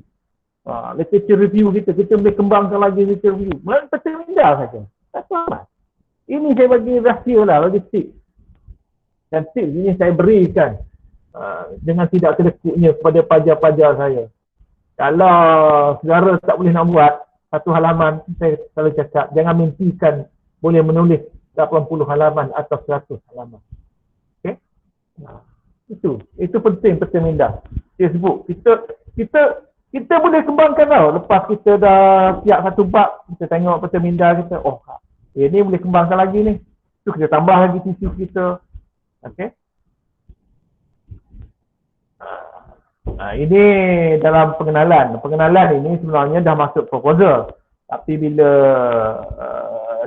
Literature review kita boleh kembangkan lagi literature review. Mana peta minda saja. Tak selamat. Ini saya bagi rahsia lah, bagi tips. Dan tips ini saya berikan dengan tidak kedekutnya kepada pajar-pajar saya. Kalau saudara tak boleh nak buat satu halaman, saya selalu cakap, jangan mimpikan boleh menulis 80 halaman atau 100 halaman. Okay? Itu penting peta minda. Dia sebut, kita boleh kembangkan tau. Lepas kita dah siap satu bab, kita tengok peta minda kita, ini boleh kembangkan lagi ni. Tu kita tambah lagi sisi kita. Okey. Ini dalam pengenalan. Pengenalan ini sebenarnya dah masuk proposal. Tapi bila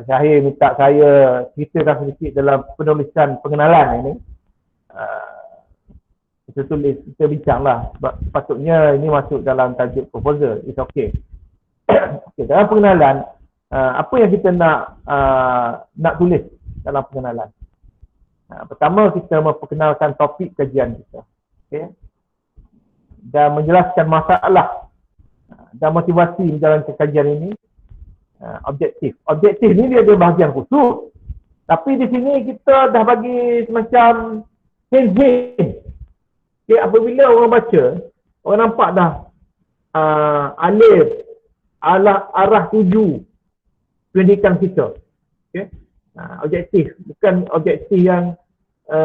Syahir minta saya ceritakan sedikit dalam penulisan pengenalan ini, kita tulis, kita bincanglah. Sebab sepatutnya ini masuk dalam tajuk proposal. It's okay. Okay, dalam pengenalan, apa yang kita nak tulis dalam pengenalan? Pertama, kita memperkenalkan topik kajian kita. Okay. Dan menjelaskan masalah dan motivasi menjalankan kajian ini. Objektif. Objektif ni dia ada bahagian khusus. Tapi di sini kita dah bagi semacam hint-hint. Okay, apabila orang baca, orang nampak dah alif, arah tuju pendidikan kita. Okay. Objektif. Bukan objektif yang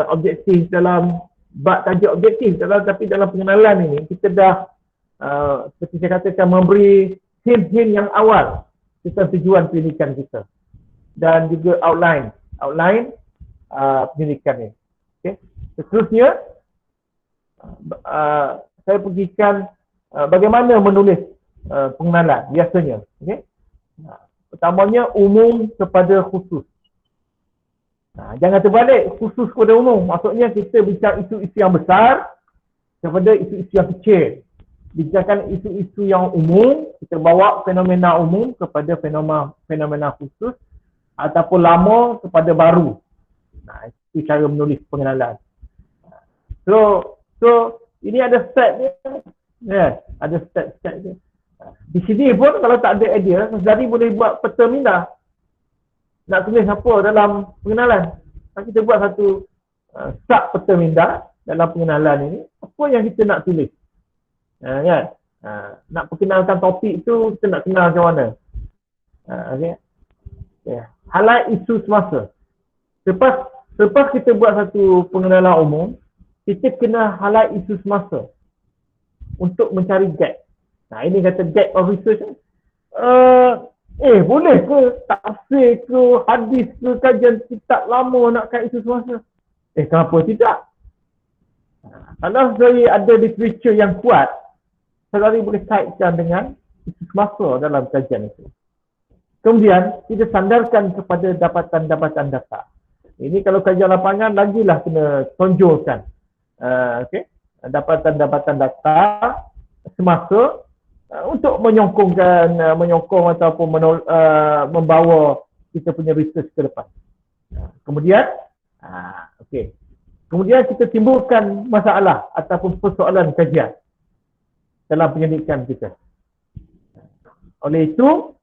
objektif dalam bab tajuk objektif, tapi dalam pengenalan ini kita dah seperti saya katakan memberi hint-hint yang awal tentang tujuan pendidikan kita dan juga outline pendidikan ini. Okay. Seterusnya saya pergikan bagaimana menulis pengenalan biasanya. Okay. Pertamanya umum kepada khusus. Jangan terbalik khusus kepada umum. Maksudnya kita bincang isu-isu yang besar kepada isu-isu yang kecil. Bincangkan isu-isu yang umum, kita bawa fenomena umum kepada fenomena khusus ataupun lama kepada baru. Itu cara menulis pengenalan. So ini ada step dia. Ada step dia. Di sini pun kalau tak ada idea, Saudari boleh buat peta minda. Nak tulis apa dalam pengenalan. Kita buat satu sub peta minda dalam pengenalan ini. Apa yang kita nak tulis. Kan? Nak perkenalkan topik tu, kita nak kenal macam mana. Okay. Highlight isu semasa. Lepas kita buat satu pengenalan umum, kita kena highlight isu semasa untuk mencari gap. Ini kata gap of research. Boleh ke tafsir ke hadis ke kajian kitab lama nak kait isu semasa? Kenapa tidak? Kalau saudari ada literature yang kuat, saudari boleh kaitkan dengan isu semasa dalam kajian itu. Kemudian kita sandarkan kepada dapatan-dapatan data. Ini kalau kajian lapangan lagilah kena tonjolkan. Dapatan-dapatan data semasa untuk menyokong ataupun membawa kita punya research ke depan. Kemudian kita timbulkan masalah ataupun persoalan kajian dalam penyelidikan kita. Oleh itu,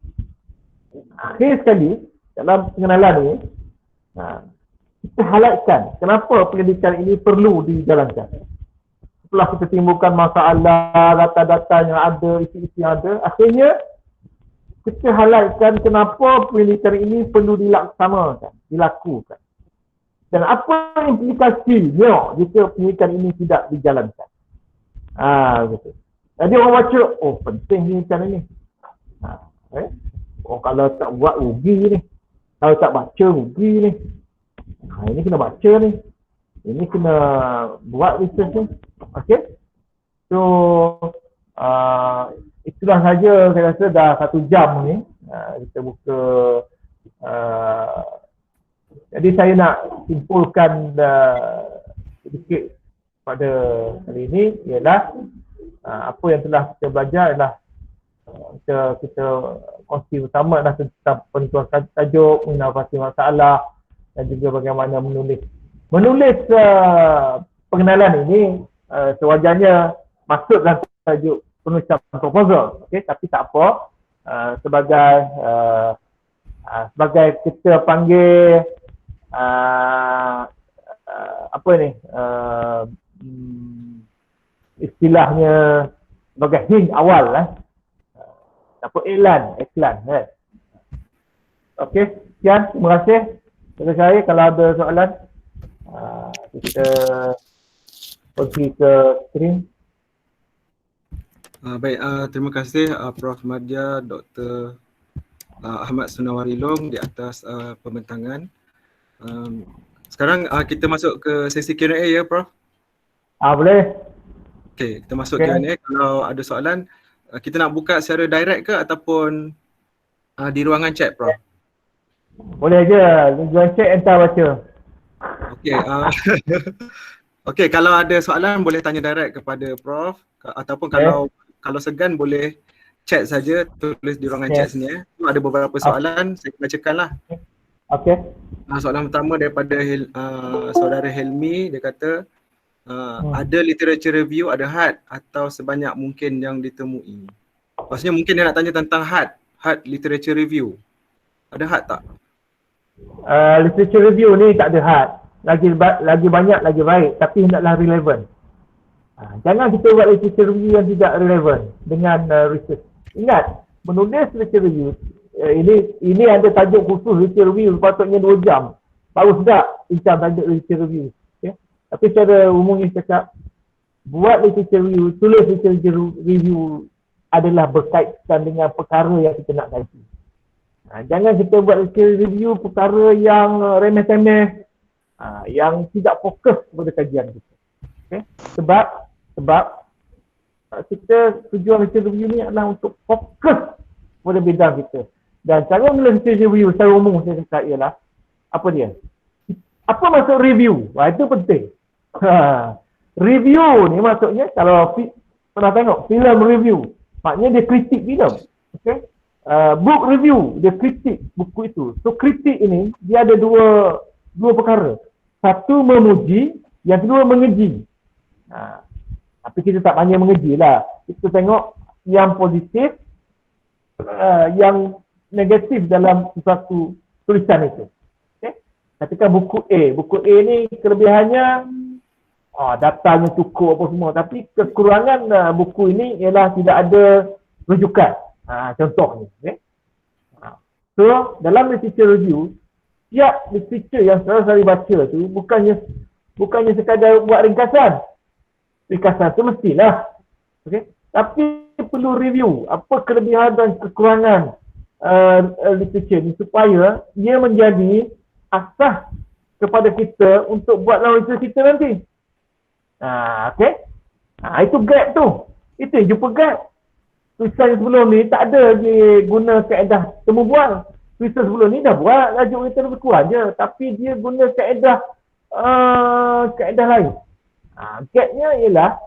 akhir sekali dalam pengenalan ini, kita highlightkan kenapa penyelidikan ini perlu dijalankan. Setelah kita timbulkan masalah, data-data yang ada, isi-isi yang ada, akhirnya kita highlightkan kenapa penyelidikan ini perlu dilaksanakan, dilakukan. Dan apa implikasinya jika penyelidikan ini tidak dijalankan. Gitu. Jadi orang baca, penting penyelidikan ini. Kalau tak buat rugi ni. Kalau tak baca rugi ni. Ini kena baca ni. Ini kena buat research ni. Okey. So itulah saja saya rasa dah 1 jam ni. Kita buka jadi saya nak simpulkan sedikit pada hari ini ialah apa yang telah kita belajar ialah kita kongsi bersama adalah tentang penentuan tajuk, menginovasi masalah dan juga bagaimana menulis pengenalan ini sewajarnya masuk dalam tajuk penulisan proposal, tapi tak apa, sebagai kita panggil istilahnya sebagai hint awal apa iklan kan. Okey, sekian, terima kasih. Terima kasih. Kalau ada soalan kita pergi ke screen. Baik, terima kasih Prof. Madya, Dr. Ahmad Sunawari Long di atas pembentangan. Sekarang kita masuk ke sesi Q&A ya, Prof? Boleh. Okey, kita masuk Q&A. Kalau ada soalan, kita nak buka secara direct ke ataupun di ruangan chat, Prof? Boleh je, ruangan chat entah baca. Okey, okey, kalau ada soalan boleh tanya direct kepada Prof ataupun kalau segan boleh chat saja, tulis di ruangan chat sini. Ada beberapa soalan, saya bacakanlah. Okey. Soalan pertama daripada saudara Helmi, dia kata ada literature review, ada HAT atau sebanyak mungkin yang ditemui. Maksudnya mungkin dia nak tanya tentang HAT literature review. Ada HAT tak? Literature review ni tak ada HAT. Lagi banyak lagi baik, tapi hendaklah relevan. Jangan kita buat literature review yang tidak relevan dengan research. Ingat, menulis literature review ini ada tajuk khusus literature review, patutnya 2 jam. Baru sedap bincang tajuk literature review. Tapi secara umumnya cakap, buat literature review, tulis literature review adalah berkaitan dengan perkara yang kita nak kaji. Jangan kita buat literature review perkara yang remeh-temeh, yang tidak fokus kepada kajian kita. Sebab kita tujuan literature review ni adalah untuk fokus pada bidang kita. Dan cara menulis literature review secara umum saya cakap ialah apa dia? Apa maksud review? Itu penting. Review ni maksudnya kalau pernah tengok filem review, maknanya dia kritik filem. Okay? Book review, dia kritik buku itu. So kritik ini dia ada dua perkara. Satu memuji, yang kedua mengeji. Tapi kita tak banyak mengeji lah. Kita tengok yang positif, yang negatif dalam sesuatu tulisan itu. Okay? Katakan buku A ni kelebihannya datanya cukup apa semua, tapi kekurangan buku ini ialah tidak ada rujukan. Contohnya. Okay? So dalam literature review, tiap literature yang saya baca tu bukannya sekadar buat ringkasan. Ringkasan tu mestilah. Okay? Tapi perlu review apa kelebihan dan kekurangan literature ni supaya ia menjadi asas kepada kita untuk buat lawan literature kita nanti. Okay? Itu gap tu. Itu yang jumpa gap. Tulisan sebelum ni tak ada dia guna kaedah temu bual. Tulisan sebelum ni dah buat lajuk kita lebih kurang je. Tapi dia guna kaedah lain. Gapnya ialah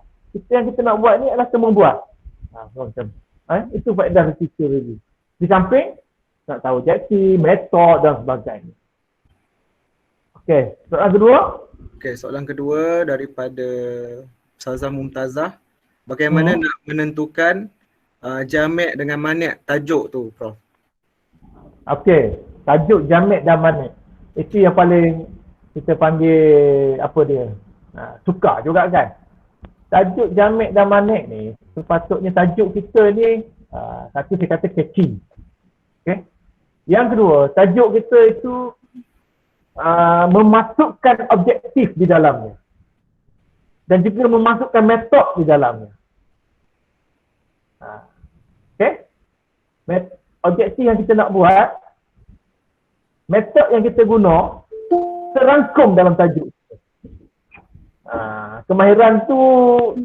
yang kita nak buat ni adalah temu bual. Itu faedah literature review. Di samping nak tahu objektif, metod dan sebagainya. Okey, soalan kedua. Okey, soalan kedua daripada Ustazah Mumtazah. Bagaimana nak menentukan jamek dengan manik tajuk tu, Prof? Okey, tajuk jamek dan manik. Itu yang paling kita panggil apa dia? Sukar juga kan? Tajuk jamek dan manik ni, sepatutnya tajuk kita ni satu saya kata catchy. Okey. Yang kedua, tajuk kita itu memasukkan objektif di dalamnya. Dan juga memasukkan metod di dalamnya. Okey. Objektif yang kita nak buat, metod yang kita guna terangkum dalam tajuk. Kemahiran tu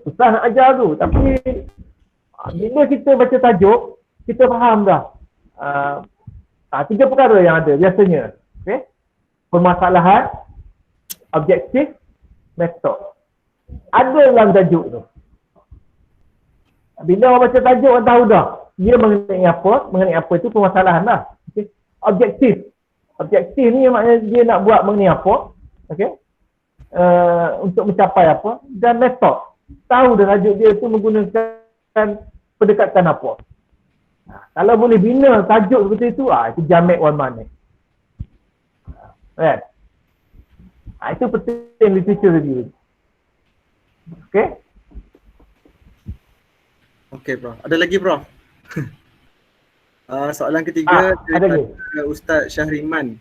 susah nak ajar tu, tapi bila kita baca tajuk, kita faham dah. Tiga perkara yang ada biasanya. Okay? Permasalahan, objektif, metod. Ada dalam tajuk tu. Bila orang baca tajuk, orang tahu dah. Dia mengenai apa itu permasalahan lah. Okay? Objektif. Objektif ni maknanya dia nak buat mengenai apa. Okay? Untuk mencapai apa. Dan metod. Tahu dah tajuk dia tu menggunakan pendekatan apa. Kalau boleh bina tajuk seperti itu, itu jamek wal manik. Right? Itu penting literature review. Okey? Okey, Prof. Ada lagi, Prof? Soalan ketiga daripada Ustaz Syahriman.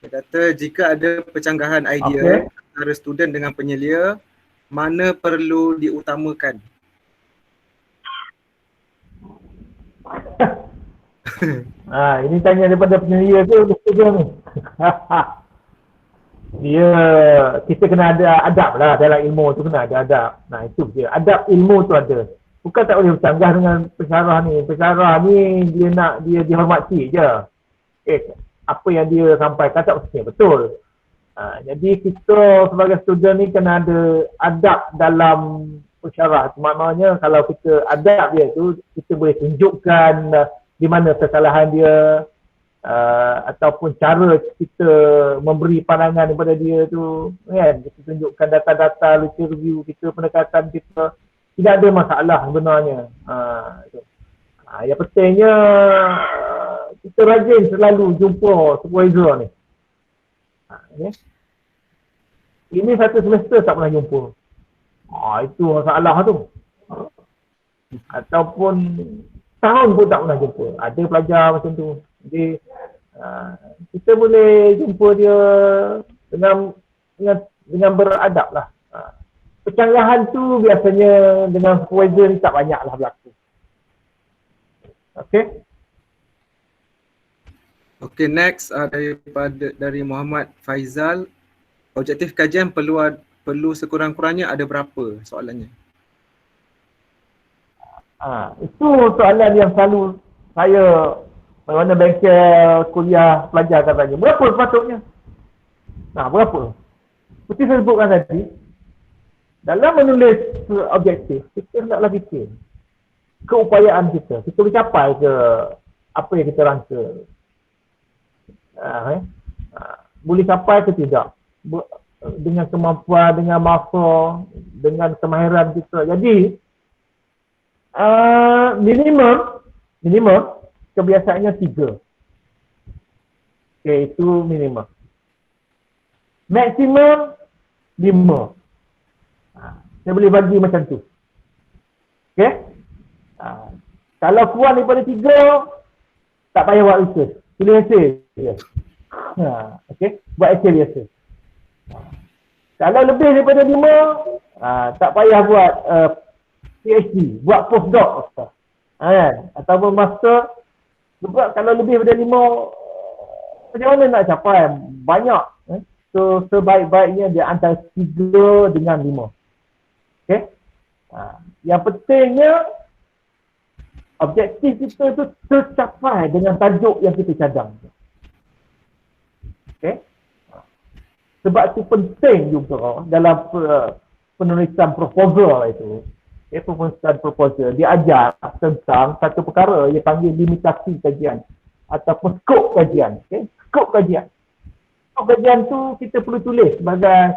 Dia kata, jika ada pencanggahan idea antara student dengan penyelia, mana perlu diutamakan? Ini tanya daripada penyelia tu student ni. Kita kena ada adab lah dalam ilmu tu, kena ada adab. Itu dia. Adab ilmu tu ada. Bukan tak boleh bercanggah dengan pensyarah ni. Pensyarah ni dia nak dia dihormati je. Apa yang dia sampaikan tak mestinya betul. Jadi kita sebagai student ni kena ada adab dalam pensyarah. Maknanya kalau kita adab dia tu, kita boleh tunjukkan di mana kesalahan dia, ataupun cara kita memberi pandangan kepada dia tu, kan? Kita tunjukkan data-data literature review kita, pendekatan kita, tidak ada masalah sebenarnya. Yang pentingnya kita rajin selalu jumpa supervisor ni. Okay. Ini satu semester tak pernah jumpa. Itu masalah tu. Ataupun tahun pun tak pernah jumpa. Ada pelajar macam tu. Jadi kita boleh jumpa dia dengan beradab lah. Pencanggahan tu biasanya dengan supervisor ni tak banyak lah berlaku. Okay. Okay, next dari Muhammad Faizal. Objektif kajian perlu sekurang-kurangnya ada berapa soalannya? Itu soalan yang selalu saya mana bengkel kuliah pelajar akan tanya. Berapa sepatutnya? Nah, berapa? Seperti saya sebutkan tadi, dalam menulis objektif, kita hendaklah fikir keupayaan kita. Kita boleh capai ke apa yang kita rangka. Boleh capai ke tidak? Dengan kemampuan, dengan masa, dengan kemahiran kita. Jadi, minimum kebiasaannya 3. Okay, itu minimum. Maksimum 5. Saya boleh bagi macam tu. Okay? Kalau kurang daripada 3, tak payah buat research. Tulis essay. Okay? Buat essay biasa. Kalau lebih daripada 5, tak payah buat PhD, buat postdoc kan? Ataupun master. Sebab kalau lebih daripada 5, macam mana nak capai? Banyak. So sebaik-baiknya dia antara 3 dengan 5. Okay? Yang pentingnya objektif kita tu tercapai dengan tajuk yang kita cadang. Okay? Sebab itu penting juga dalam penulisan proposal itu. Penulisan proposal dia ajar tentang satu perkara yang panggil limitasi kajian ataupun skop kajian. Okay? Skop kajian. Skop kajian tu kita perlu tulis sebagai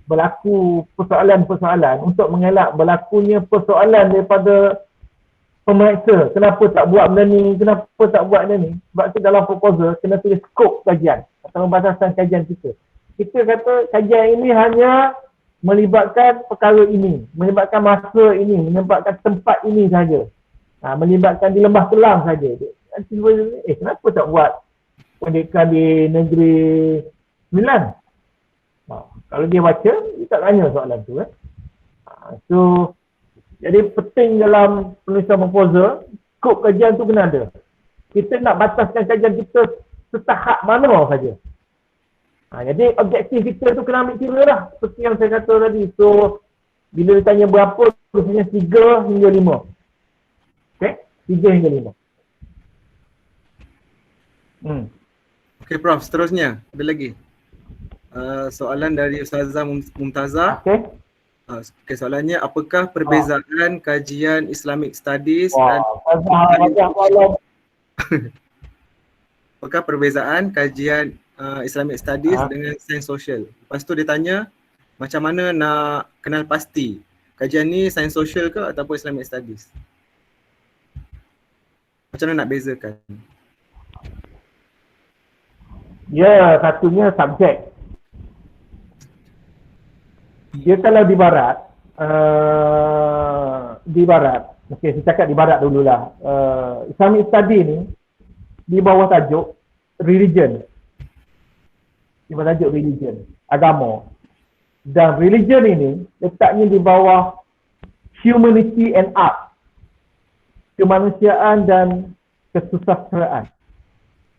berlaku persoalan-persoalan untuk mengelak berlakunya persoalan daripada pemeriksa. Kenapa tak buat benda ni? Kenapa tak buat benda ni? Sebab tu dalam proposal kena tulis skop kajian atau batasan kajian kita. Kita kata kajian ini hanya melibatkan perkara ini, melibatkan masa ini, melibatkan tempat ini saja. Melibatkan di Lembah Kelang saja. Kenapa tak buat pendidikan di Negeri Sembilan? Kalau dia baca, dia tak tanya soalan tu. So, jadi penting dalam penulisan proposal, skop kajian tu kena ada. Kita nak bataskan kajian kita setahap mana saja. Jadi objektif kita tu kena ambil kira lah. Seperti yang saya kata tadi. So, bila ditanya berapa, biasanya 3 hingga 5. Okay? 3 hingga 5. Okay Prof, seterusnya. Ada lagi? Soalan dari Ustazah Mumtazah. Okay. Okay, soalannya, apakah perbezaan kajian Islamic Studies apakah perbezaan kajian Islamic Studies dengan Sains Sosial? Lepas tu dia tanya, macam mana nak kenal pasti kajian ni Sains Sosial ke ataupun Islamic Studies? Macam mana nak bezakan? Ya, satunya subjek. Dia kalau di barat, okay, saya cakap di barat dululah. Islamic Study ni di bawah tajuk religion. Di bawah tajuk religion, agama. Dan religion ini letaknya di bawah humanity and art. Kemanusiaan dan kesusastraan.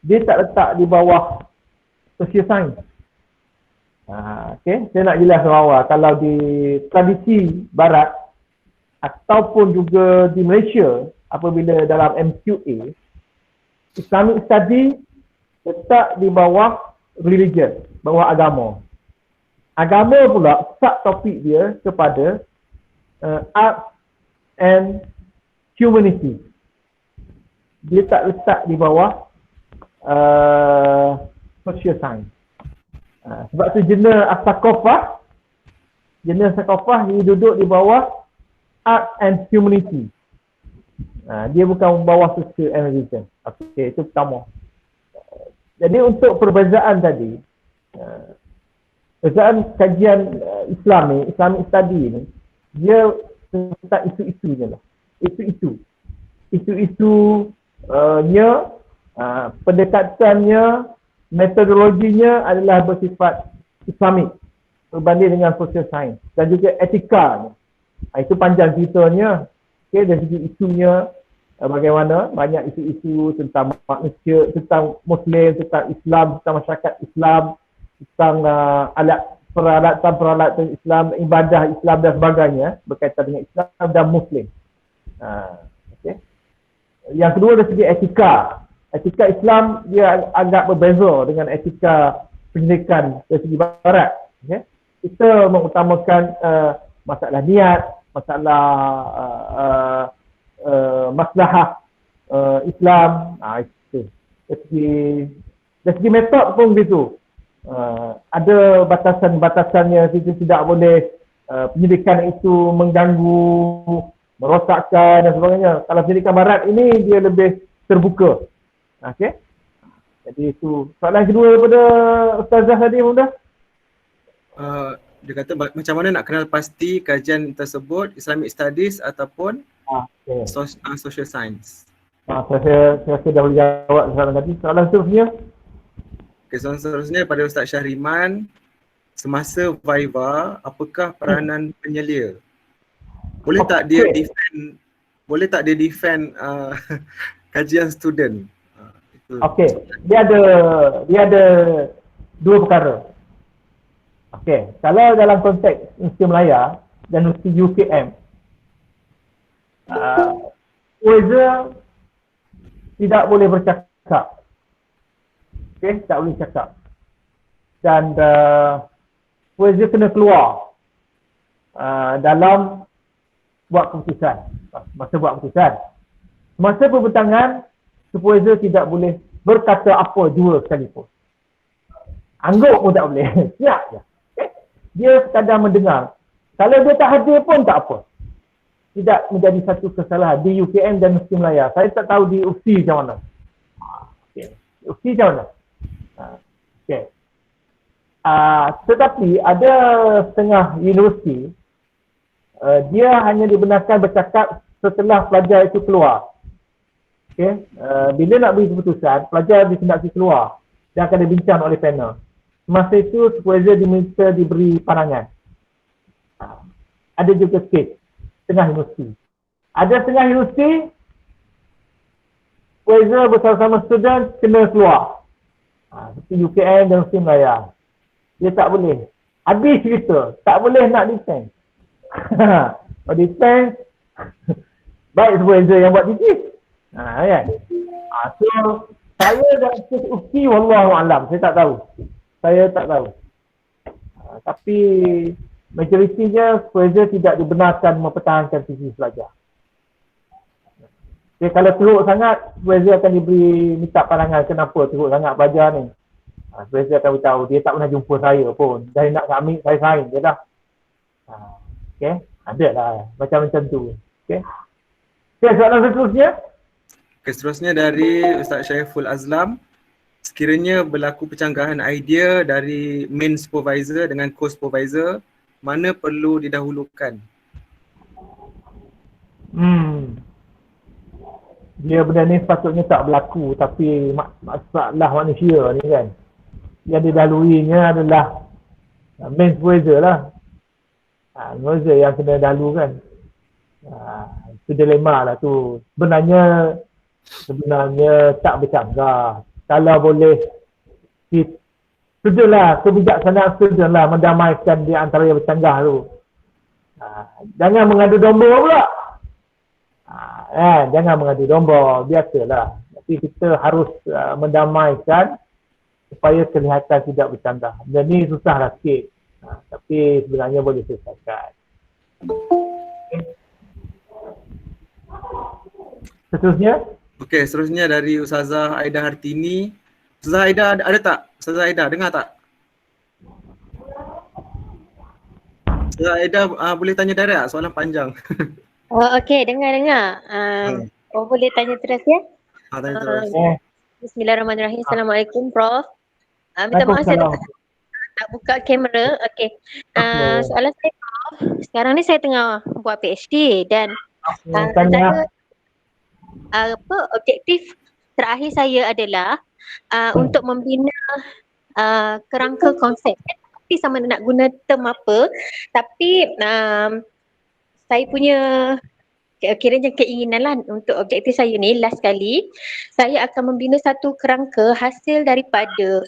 Dia tak letak di bawah social science. Okay, saya nak jelaskan awal. Kalau di tradisi barat ataupun juga di Malaysia, apabila dalam MQA, Islamic Study letak di bawah religion, bawah agama. Agama pula subtopik dia kepada art and humanity. Dia tak letak di bawah social science. Sebab tu jenis As-Saqafah dia duduk di bawah art and humanity. Dia bukan bawah social and religion. Okey, itu pertama. Jadi untuk perbezaan tadi, perbezaan kajian Islam ni, Islamic Study ni, dia tentang isu-isu je lah. Isu-isunya, pendekatannya, metodologinya adalah bersifat Islamik berbanding dengan social science dan juga etika. Itu panjang ceritanya. Okay, dari segi isunya bagaimana, banyak isu-isu tentang manusia, tentang Muslim, tentang Islam, tentang masyarakat Islam, tentang peralatan Islam, ibadah Islam dan sebagainya berkaitan dengan Islam dan Muslim. Okay. Yang kedua dari segi etika. Etika Islam dia agak berbeza dengan etika pendidikan dari segi barat. Okay? Kita mengutamakan masalah niat, masalah maslahah Islam. Itu. Dari segi metod pun begitu. Ada batasan-batasannya, kita tidak boleh pendidikan itu mengganggu, merosakkan dan sebagainya. Kalau pendidikan barat ini dia lebih terbuka. Okey. Jadi itu soalan kedua daripada Ustazah tadi Bunda. Dia kata macam mana nak kenal pasti kajian tersebut Islamic Studies ataupun Social Science. Saya rasa dah boleh jawab soalan tadi. Soalan seterusnya. Okay, soalan seterusnya daripada Ustaz Syahriman. Semasa Viva, apakah peranan penyelia? Boleh tak dia defend kajian student? Okey, dia ada dua perkara. Okey, kalau dalam konteks Universiti Melaya dan Universiti UKM, user tidak boleh bercakap. Okey, tak boleh cakap. Dan user kena keluar dalam buat keputusan. Masa buat keputusan. Masa pembentangan, supervisor tidak boleh berkata apa dua sekalipun. Angguk pun tak boleh. Siap je. Okay? Dia sekadar mendengar. Kalau dia tak hadir pun tak apa. Tidak menjadi satu kesalahan di UKM dan Universiti Melaya. Saya tak tahu di UFSI macam mana. Okay. UFSI macam mana? Okay. Tetapi ada setengah universiti dia hanya dibenarkan bercakap setelah pelajar itu keluar. Okay. Bila nak beri keputusan, pelajar dikendaki keluar dan akan dibincang oleh panel. Masa itu supervisor diminta diberi pandangan. Ada juga kes setengah universiti. Ada setengah universiti supervisor bersama-sama student kena keluar. Seperti UKM dan Universiti Melaya. Dia tak boleh. Habis cerita. Tak boleh nak defense. Kalau defense, baik supervisor yang buat thesis. Kan? So, saya dalam kes UFSI, wallahualam, saya tak tahu. Tapi majoritinya supervisor tidak dibenarkan mempertahankan thesis pelajar. Okay, kalau teruk sangat, supervisor akan minta pandangan kenapa teruk sangat pelajar ni. Supervisor akan beritahu, dia tak pernah jumpa saya pun. Saya nak ambil, saya sign je dah. Okay, ada lah macam tu. Okay, soalan seterusnya. Okay, seterusnya dari Ustaz Syaiful Azlam. Sekiranya berlaku pencanggahan idea dari main supervisor dengan co-supervisor, mana perlu didahulukan? Dia benda ni sepatutnya tak berlaku, tapi masalah manusia ni kan. Yang didahuluinya adalah main supervisor lah. Supervisor yang kena dahulukan. Itu dilema lah tu. Sebenarnya tak bercanggah. Kalau boleh, sudahlah, kebijaksanaan sudahlah mendamaikan di antara yang bercanggah tu. Jangan mengadu domba pula. Jangan mengadu domba, biasalah. Tapi kita harus mendamaikan supaya kelihatan tidak bercanggah. Dan ni susahlah sikit. Tapi sebenarnya boleh selesaikan. Seterusnya. Okey, seterusnya dari Ustazah Aida Hartini. Ustazah Aida ada tak? Ustazah Aida dengar tak? Ustazah Aida boleh tanya direct tak? Soalan panjang. Okey, dengar. Boleh tanya terus ya? Tanya terus. Bismillahirrahmanirrahim. Assalamualaikum Prof. Minta maaf saya tak buka kamera. Okey. Soalan saya Prof, sekarang ni saya tengah buat PhD dan objektif terakhir saya adalah untuk membina kerangka konsep. Tapi sama nak guna term apa, tapi saya punya kiranya keinginan lah untuk objektif saya ni last kali, saya akan membina satu kerangka hasil daripada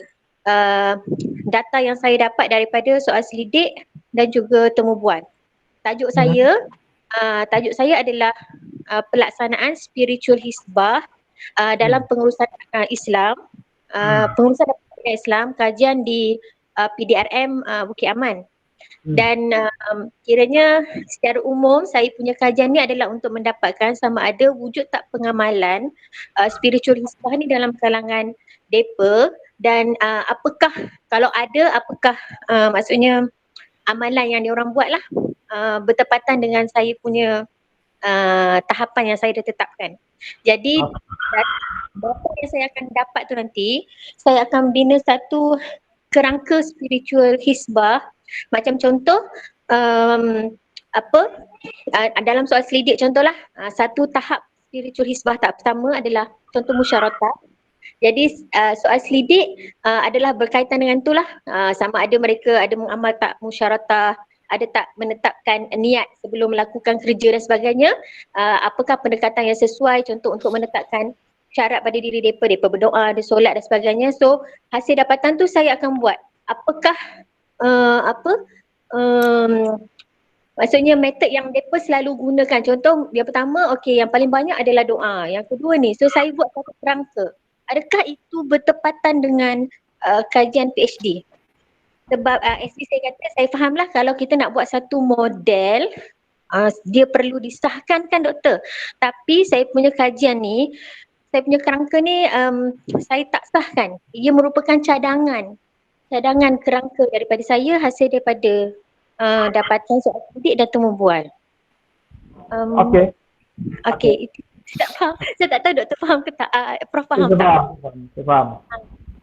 data yang saya dapat daripada soal selidik dan juga temu bual. Tajuk saya adalah pelaksanaan spiritual hisbah dalam pengurusan Islam, pengurusan Islam, kajian di PDRM Bukit Aman. Dan kiranya secara umum saya punya kajian ni adalah untuk mendapatkan sama ada wujud tak pengamalan spiritual hisbah ni dalam kalangan depa, dan apakah, kalau ada, apakah maksudnya amalan yang diorang buat lah bertepatan dengan saya punya tahapan yang saya dah tetapkan. Jadi berapa yang saya akan dapat tu nanti, saya akan bina satu kerangka spiritual hisbah. Macam contoh dalam soal selidik contohlah, satu tahap spiritual hisbah tahap pertama adalah contoh musyaratah. Jadi soal selidik adalah berkaitan dengan itulah, sama ada mereka ada mengamal tak musyaratah, ada tak menetapkan niat sebelum melakukan kerja dan sebagainya, apakah pendekatan yang sesuai, contoh untuk menetapkan syarat pada diri mereka berdoa, ada solat dan sebagainya. So hasil dapatan tu saya akan buat apakah maksudnya metod yang mereka selalu gunakan. Contoh yang pertama, okey, yang paling banyak adalah doa. Yang kedua ni, so saya buat satu kerangka. Adakah itu bertepatan dengan kajian PhD? Sebab SB saya kata, saya fahamlah kalau kita nak buat satu model, dia perlu disahkan kan doktor. Tapi saya punya kajian ni, saya punya kerangka ni saya tak sahkan. Ia merupakan cadangan kerangka daripada saya, hasil daripada dapatan soal sidik dan temu bual. Okey, itu saya tak faham. Saya tak tahu doktor faham ke tak? Prof faham tak? Saya faham.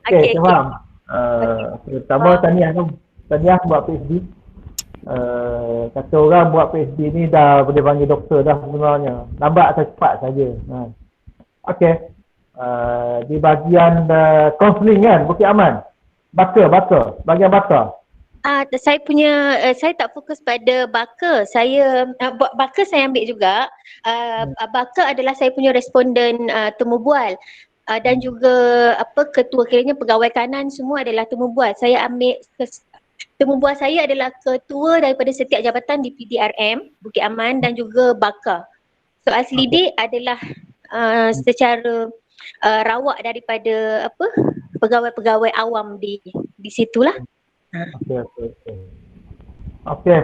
Okey, saya faham. Pertama tahniah buat PhD. Kata orang buat PhD ni dah boleh panggil doktor dah sebenarnya. Lambat atau cepat saja. Okey. Di bahagian counselling kan, Bukit Aman. Bagian baka. Saya tak fokus pada baka. Baka saya ambil juga. Baka adalah saya punya responden temu bual. Dan juga ketua, kiranya pegawai kanan semua adalah temu bual. Saya ambil temu bual, saya adalah ketua daripada setiap jabatan di PDRM Bukit Aman dan juga baka. Soal selidik adalah secara rawak daripada pegawai-pegawai awam di situlah. Okey.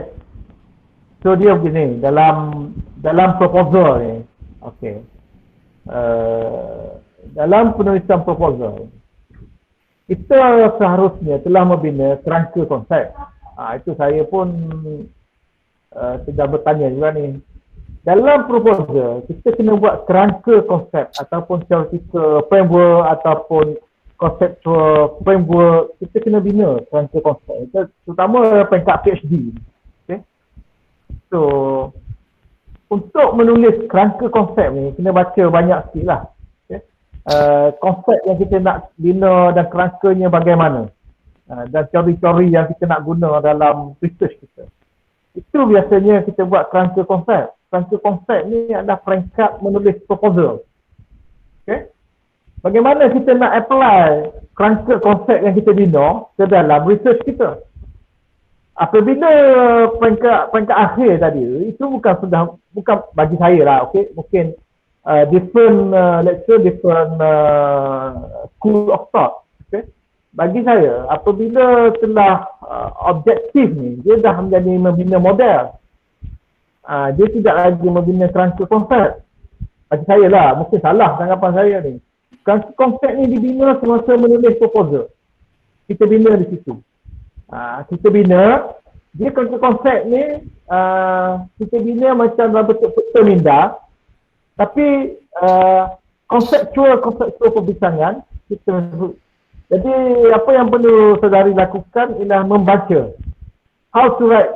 So dia begini, dalam proposal ni, dalam penulisan proposal, kita seharusnya telah membina kerangka konsep. Itu saya pun sedang bertanya juga ni. Dalam proposal, kita kena buat kerangka konsep ataupun theoretical framework ataupun conceptual framework. Kita kena bina kerangka konsep, terutama peringkat PhD. Okay? So, untuk menulis kerangka konsep ni, kena baca banyak sikit lah. Okay? Konsep yang kita nak bina dan kerangkanya bagaimana. Dan teori-teori yang kita nak guna dalam research kita. Itu biasanya kita buat kerangka konsep. Kerangka konsep ni adalah peringkat menulis proposal. Okay? Bagaimana kita nak apply kerangka konsep yang kita bina ke dalam research kita. Apabila peringkat akhir tadi, itu bukan bagi saya lah, okay? Mungkin different lecture, different school of thought. Okay? Bagi saya, apabila telah objektif ni, dia dah menjadi membina model. Dia tidak lagi membina kerangka konsep. Bagi saya lah, mungkin salah tanggapan saya ni. Kerangka konsep ni dibina semasa menulis proposal. Kita bina di situ. Kita bina, dia kerangka konsep ni kita bina macam dalam bentuk peta minda. Tapi konseptual perbincangan kita. Jadi apa yang perlu saudari lakukan ialah membaca how to write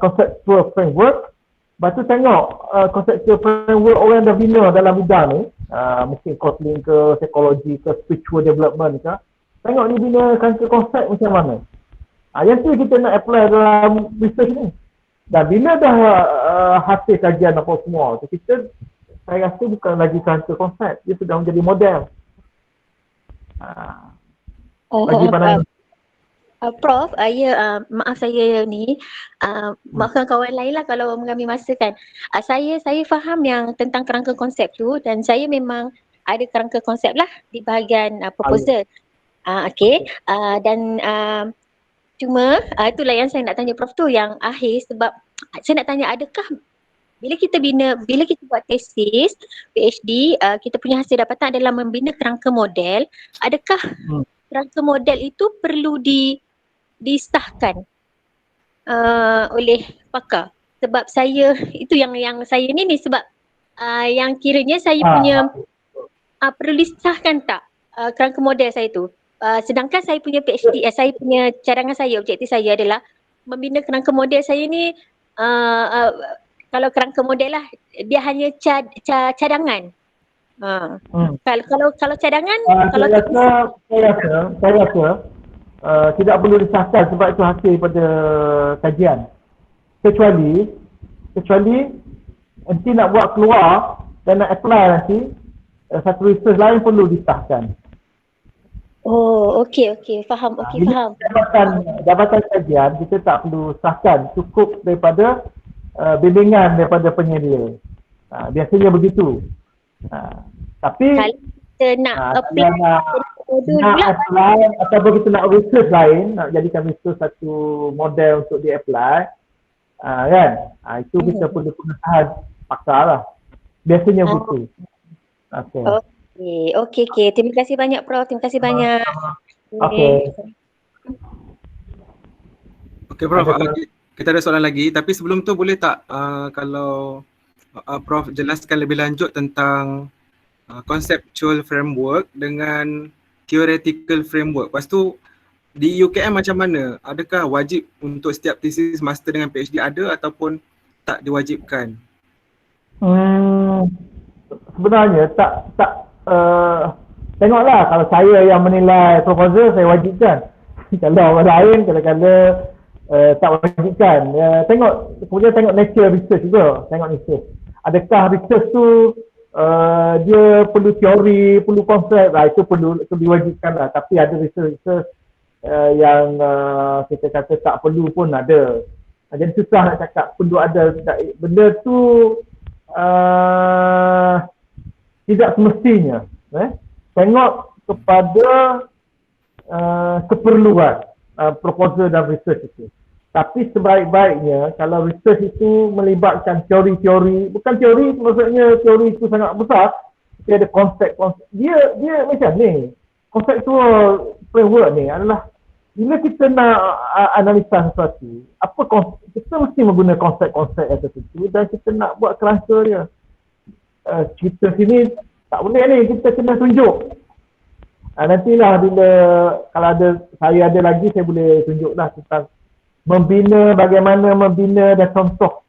conceptual framework. Lepas tu tengok conceptual framework orang yang dah bina dalam bidang ni, mungkin counseling ke, psikologi ke, spiritual development ke. Tengok ni bina kerangka konsep macam mana. Yang tu kita nak apply dalam research ni. Dan bila dah hasil kajian apa semua tu, saya rasa bukan lagi kerangka konsep, dia sudah menjadi model. Bagi pandangan Prof, maaf saya ni, maafkan kawan lain lah kalau mengambil masa kan. Saya faham yang tentang kerangka konsep tu, dan saya memang ada kerangka konsep lah di bahagian proposal. Okey. Dan cuma itulah yang saya nak tanya Prof tu yang akhir, sebab saya nak tanya adakah bila kita buat tesis PhD, kita punya hasil dapatan adalah membina kerangka model, adakah kerangka model itu perlu disahkan oleh pakar? Sebab saya itu yang saya ni sebab yang kiranya saya punya perlu disahkan tak kerangka model saya tu. Sedangkan saya punya PhD, saya punya cadangan saya, objektif saya adalah membina kerangka model saya ni kalau kerangka model lah, dia hanya cadangan. Kalau cadangan, kalau saya rasa tidak perlu disahkan sebab itu hasil pada kajian. Kecuali nanti nak buat keluar dan nak apply nanti, satu research lain perlu disahkan. Oh, okey, faham. Faham. Jabatan kajian kita tak perlu sahkan, cukup daripada bimbingan daripada penyedia. Biasanya begitu. Tapi kalau kita nak apply ataupun kita nak research lain, nak jadikan research satu model untuk di-apply, kan? Itu kita perlu pengesahan pakar lah. Biasanya begitu. Okey. Terima kasih banyak Prof. Terima kasih banyak. Okey Prof, kita ada soalan lagi, tapi sebelum tu boleh tak kalau Prof jelaskan lebih lanjut tentang conceptual framework dengan theoretical framework. Lepas tu di UKM macam mana? Adakah wajib untuk setiap tesis master dengan PhD ada ataupun tak diwajibkan? Sebenarnya tak tengoklah, kalau saya yang menilai proposal saya wajibkan. Kalau orang lain kadang-kadang tak wajibkan. Kemudian tengok nature research juga, tengok research. Adakah research tu dia perlu teori, perlu konsep, itu perlu diwajibkan lah. Tapi ada research yang kita kata tak perlu pun ada. Jadi susah nak cakap perlu ada. Benda tu tidak semestinya. Tengok kepada keperluan proposal dan research itu. Tapi sebaik-baiknya kalau research itu melibatkan teori-teori, bukan teori maksudnya teori itu sangat besar, dia ada konsep-konsep. Dia macam ni. Conceptual framework ni adalah bila kita nak analisa sesuatu, kita mesti menggunakan konsep-konsep yang tertentu dan kita nak buat kerangka dia. Kita sini tak boleh ni, kita kena tunjuk. Nantilah bila kalau saya ada lagi, saya boleh tunjuklah tentang bagaimana membina dan contoh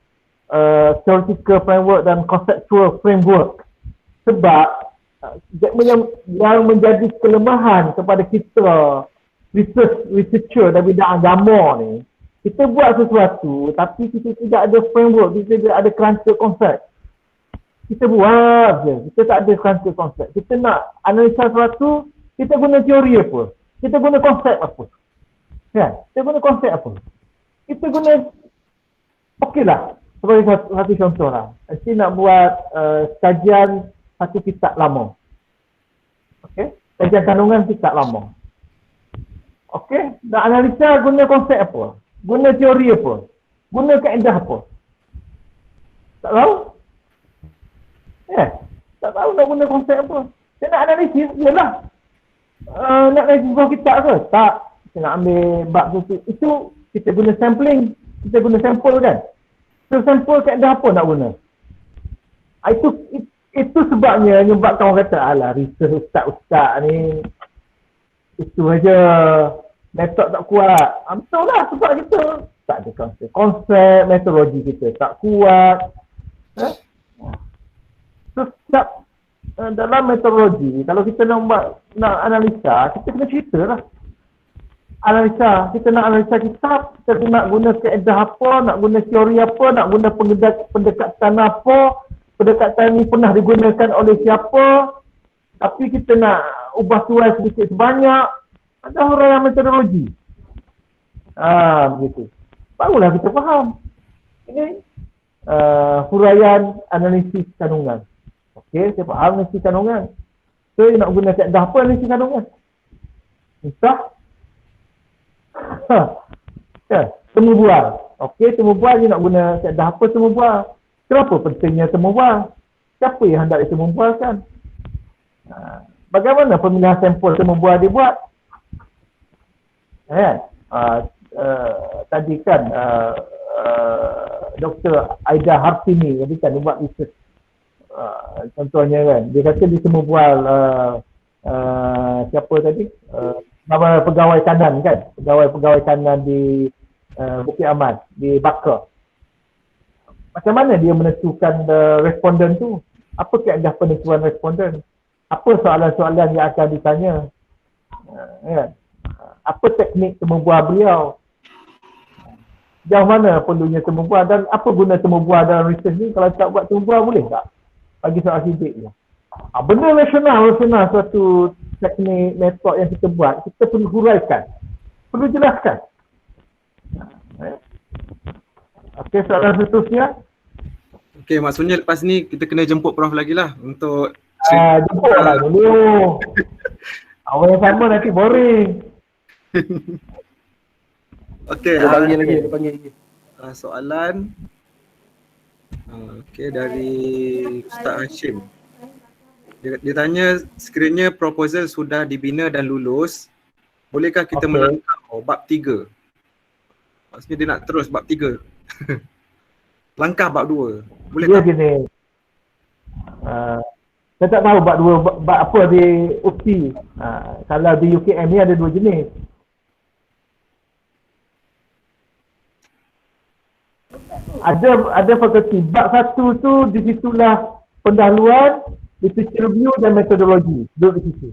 theoretical framework dan conceptual framework. Sebab yang menjadi kelemahan kepada kita researcher dan bidang agama ni, kita buat sesuatu tapi kita tidak ada framework, kita tidak ada kerangka konsep. Kita buat je, kita tak ada kerangka konsep. Kita nak analisa sesuatu, kita guna teori apa? Kita guna konsep apa? Kan? Kita guna konsep apa? Kita guna, okeylah, sebagai satu contoh lah. Nanti nak buat kajian satu kitab lama. Okey? Kajian kandungan kitab lama. Okey? Nak analisa guna konsep apa? Guna teori apa? Guna kaedah apa? Tak tahu? Tak tahu nak guna konsep apa. Saya nak analisis, yelah. Nak analisis buah kitab ke? Tak. Kita nak ambil bab tu. Itu kita guna sampling. Kita guna sampel kan? So sampel kaedah apa nak guna? Itu sebabnya menyebabkan orang kata, alah research ustaz ni itu aja, metod tak kuat. Betul lah, sebab kita tak ada konsep metodologi kita tak kuat. So setiap dalam metodologi, kalau kita nak analisa, kita kena cerita lah. Analisa, kita nak analisa kitab, kita nak guna kaedah apa, nak guna teori apa, nak guna pendekatan apa, pendekatan ni pernah digunakan oleh siapa, tapi kita nak ubah tuai sedikit sebanyak, ada huraian metodologi. Begitu. Barulah kita faham. Ini huraian analisis kandungan. Okey, saya faham analisis kandungan. So, nak guna kaedah apa analisa kandungan? Susah. Temu bual. Okey, temu bual dia nak guna kaedah apa temu bual? Kenapa pentingnya temu bual? Siapa yang hendak temu bual kan? Bagaimana pemilihan sampel temu bual dibuat? Tadi kan Dr. Aida Hartini tadi kan dia buat research. Contohnya kan, dia kata di temu bual siapa tadi? Pegawai kanan kan? Pegawai kanan di Bukit Aman, di Bakar. Macam mana dia menentukan responden tu? Apa kaedah penentuan responden? Apa soalan-soalan yang akan ditanya? Apa teknik temu bual beliau? Jauh mana perlunya temu bual dan apa guna temu bual dalam research ni? Kalau tak buat temu bual boleh tak? Bagi soal sidik je. Benda rasional suatu teknik, metod yang kita buat, kita perlu huraikan. Perlu jelaskan. Okey, soalan seterusnya. Okey, maksudnya lepas ni kita kena jemput Prof lagi lah untuk jemput lah dulu. Awal yang sama nanti boring. Okey, Dia panggil lagi. Soalan okey dari Ustaz Hashim. Dia tanya, sekiranya proposal sudah dibina dan lulus, bolehkah kita melangkah bab 3? Maksudnya dia nak terus bab 3. Langkah bab 2. Boleh Dia tak? gini. Saya tak tahu bab 2 bab apa di UPI. Kalau di UKM ni ada 2 jenis. Ada fakulti. Bab 1 tu di situlah pendahuluan, literature review dan metodologi. Duduk di situ.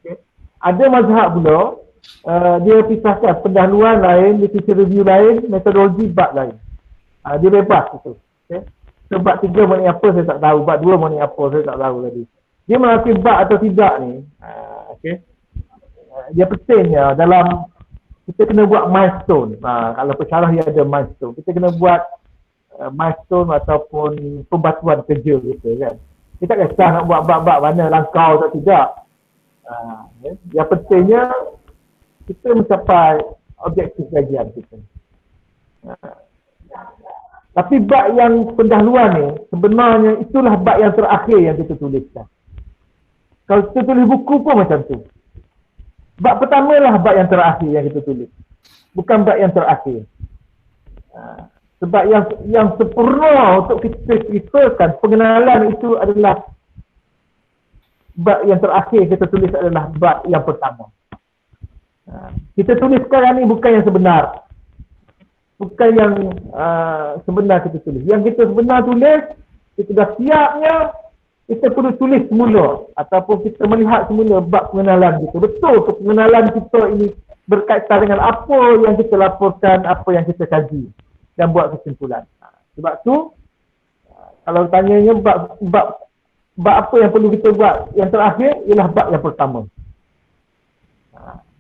Okay. Ada mazhab pula, dia pisahkan pendahuluan lain, literature review lain, metodologi bab lain. Dia bebas itu. Okay. So, bab 3 maknanya apa saya tak tahu, bab 2 maknanya apa saya tak tahu tadi. Dia melaki bab atau tidak ni. Okay. Dia pentingnya dalam kita kena buat milestone. Kalau pensyarah dia ada milestone. Kita kena buat milestone ataupun pembatuan kerja kita kan. Kita tak kisah nak buat bab-bab mana langkah atau tidak. Yang pentingnya kita mencapai objektif kajian kita. Tapi bab yang pendahuluan ni sebenarnya itulah bab yang terakhir yang kita tuliskan. Kalau kita tulis buku pun macam tu. Bab pertama lah bab yang terakhir yang kita tulis. Bukan bab yang terakhir. Sebab yang sempurna untuk kita ceritakan pengenalan itu adalah bab yang terakhir kita tulis adalah bab yang pertama. Kita tulis sekarang ni bukan yang sebenar. Bukan yang sebenar kita tulis. Yang kita sebenar tulis, kita dah siapnya, kita perlu tulis semula ataupun kita melihat semula bab pengenalan kita. Betul ke pengenalan kita ini berkaitan dengan apa yang kita laporkan, apa yang kita kaji dan buat kesimpulan. Sebab tu kalau tanyanya bab apa yang perlu kita buat yang terakhir ialah bab yang pertama.